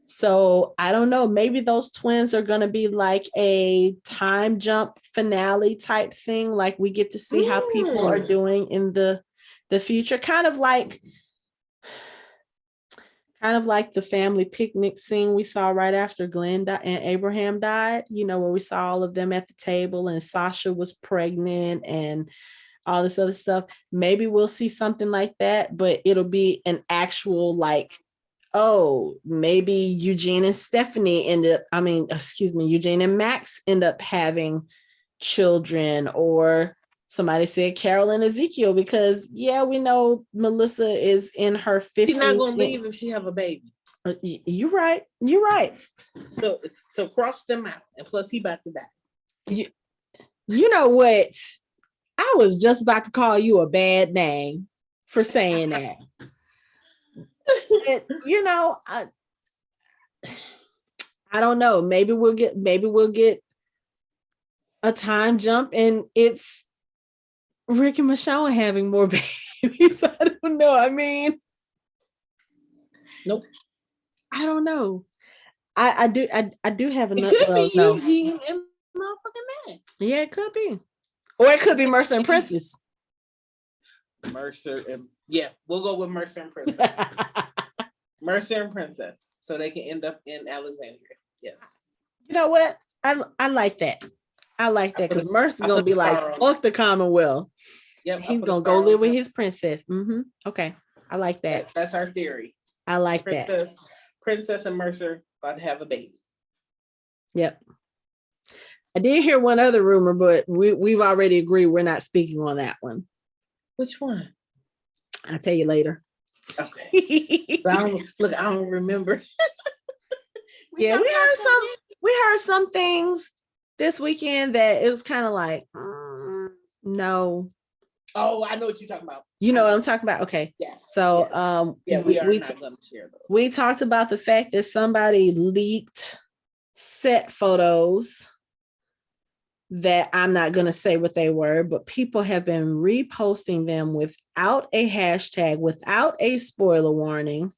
So I don't know, maybe those twins are going to be like a time jump finale type thing. Like we get to see how people are doing in the future, kind of like the family picnic scene we saw right after Glenn and Abraham died, you know, where we saw all of them at the table and Sasha was pregnant and all this other stuff. Maybe we'll see something like that, but it'll be an actual, like, oh, maybe Eugene and Eugene and Max end up having children, or somebody said Carol and Ezekiel, because yeah, we know Melissa is in her 50s. She's not gonna leave if she have a baby. You're right. So cross them out, and plus he about to die. You know what? I was just about to call you a bad name for saying that. But, you know, I don't know. Maybe we'll get a time jump, and it's Rick and Michonne having more babies. I don't know. I mean, nope. I don't know. I do have another. It could be Eugene and motherfucking Max. Yeah, it could be, or it could be Mercer and Princess. Mercer and we'll go with Mercer and Princess. Mercer and Princess, so they can end up in Alexandria. Yes. You know what? I like that. I like that, because Mercer's gonna be like, fuck the Commonwealth. Yep. He's gonna go live with his princess. Okay. I like that. That's our theory. I like that. Princess and Mercer about to have a baby. Yep. I did hear one other rumor, but we've already agreed we're not speaking on that one. Which one? I'll tell you later. Okay. I don't remember. We heard some things this weekend that it was kind of like, no. Oh, I know what you're talking about. You know what I'm talking about? Okay. Yeah. So we are not going to share those. We talked about the fact that somebody leaked set photos that I'm not going to say what they were, but people have been reposting them without a hashtag, without a spoiler warning.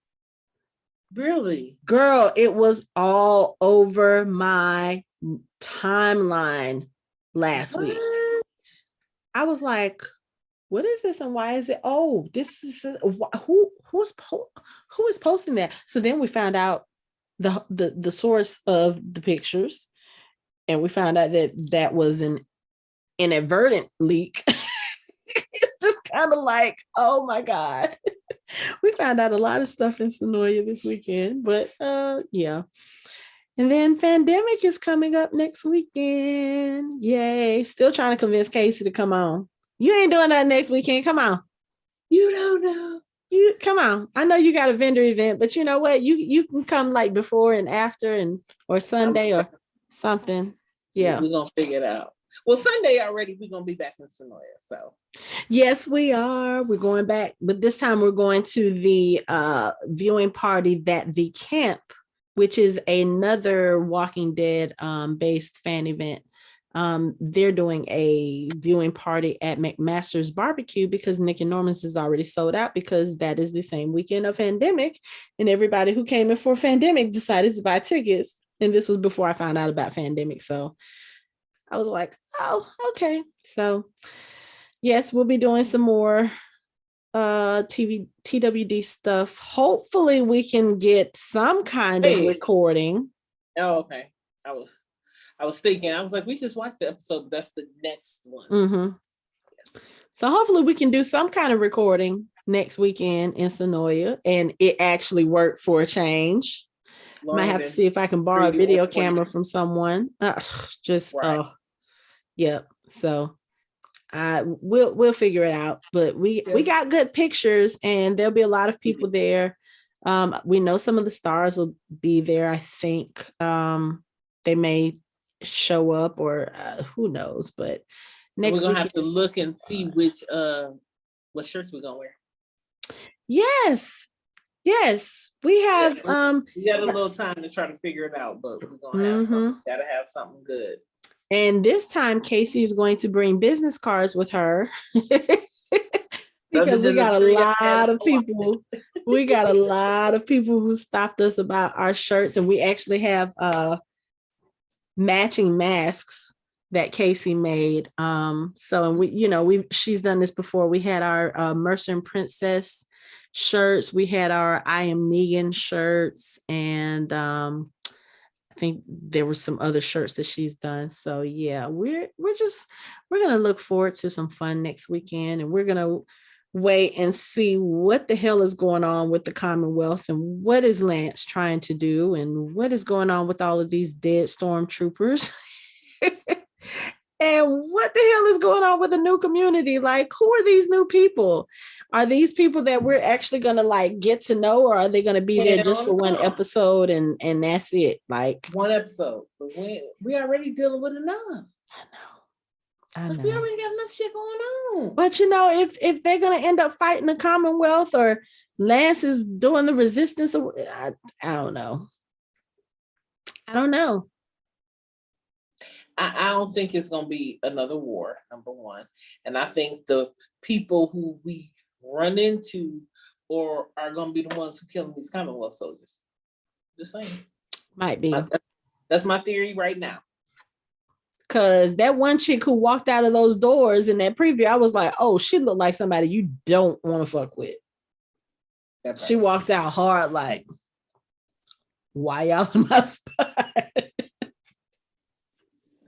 Really? Girl, it was all over my timeline last week. I was like, what is this and why is it? Oh, this is who is posting that? So then we found out the source of the pictures, and we found out that was an inadvertent leak. It's just kind of like, oh my God. We found out a lot of stuff in Sonoya this weekend, but yeah. And then Fandemic is coming up next weekend. Yay. Still trying to convince Casey to come on. You ain't doing that next weekend. Come on. You don't know. You come on. I know you got a vendor event, but you know what? You can come like before and after or Sunday or something. Yeah. We're gonna figure it out. Well, Sunday already, we're gonna be back in Sonoya. So yes, we are. We're going back, but this time we're going to the viewing party that the camp, which is another Walking Dead based fan event. They're doing a viewing party at McMaster's Barbecue because Nick and Norman's is already sold out because that is the same weekend of Fandemic, and everybody who came in for Fandemic decided to buy tickets. And this was before I found out about Fandemic, so I was like, oh, okay. So yes, we'll be doing some more TWD stuff. Hopefully we can get some kind of recording. Oh, okay. I was thinking, I was like, we just watched the episode. That's the next one. Mm-hmm. So hopefully we can do some kind of recording next weekend in Sonoya, and it actually worked for a change. Might have to see if I can borrow a video camera from someone. Yeah. So we'll figure it out. But we got good pictures, and there'll be a lot of people there. We know some of the stars will be there. I think they may show up, or who knows. But next we're gonna have to look and see which what shirts we're gonna wear. Yes, we have. We got a little time to try to figure it out, but we're gonna have something. Gotta have something good. And this time, Casey is going to bring business cards with her because we got a lot of people. We got a lot of people who stopped us about our shirts, and we actually have matching masks that Casey made. So, and she's done this before. We had our Mercer and Princess shirts. We had our I Am Negan shirts, and I think there were some other shirts that she's done. So yeah, we're gonna look forward to some fun next weekend, and we're gonna wait and see what the hell is going on with the Commonwealth, and what is Lance trying to do, and what is going on with all of these dead stormtroopers. And what the hell is going on with the new community? Like, who are these new people? Are these people that we're actually going to like get to know, or are they going to be there just for one episode and that's it? Like one episode. We already dealing with enough. I know. We already got enough shit going on. But if they're going to end up fighting the Commonwealth, or Lance is doing the resistance, I don't know. I don't know. I don't think it's going to be another war, number one. And I think the people who we run into or are going to be the ones who kill these Commonwealth soldiers. Just saying. Might be. That's my theory right now. Because that one chick who walked out of those doors in that preview, I was like, oh, she looked like somebody you don't want to fuck with. That's right. She walked out hard like, why y'all in my spot?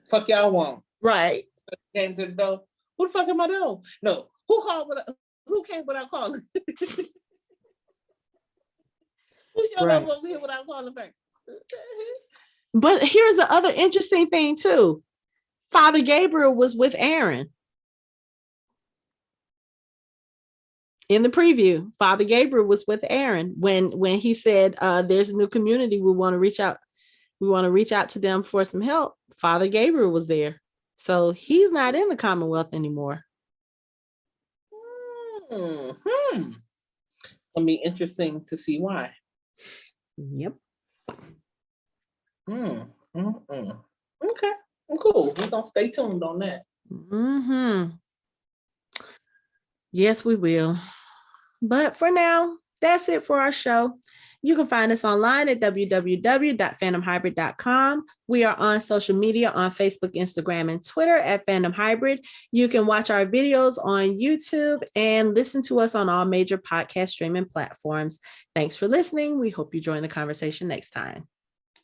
Fuck y'all want. Right. Came to the door. Who the fuck am I doing? No. Who came without calling? Who showed up over here without calling back? But here's the other interesting thing too. Father Gabriel was with Aaron. In the preview, Father Gabriel was with Aaron when he said, there's a new community. We want to reach out. We want to reach out to them for some help. Father Gabriel was there. So he's not in the Commonwealth anymore. It'll be interesting to see why. Yep. Okay. Cool. We're gonna stay tuned on that. Mm-hmm. Yes, we will. But for now, that's it for our show. You can find us online at www.fandomhybrid.com. We are on social media on Facebook, Instagram, and Twitter at Fandom Hybrid. You can watch our videos on YouTube and listen to us on all major podcast streaming platforms. Thanks for listening. We hope you join the conversation next time.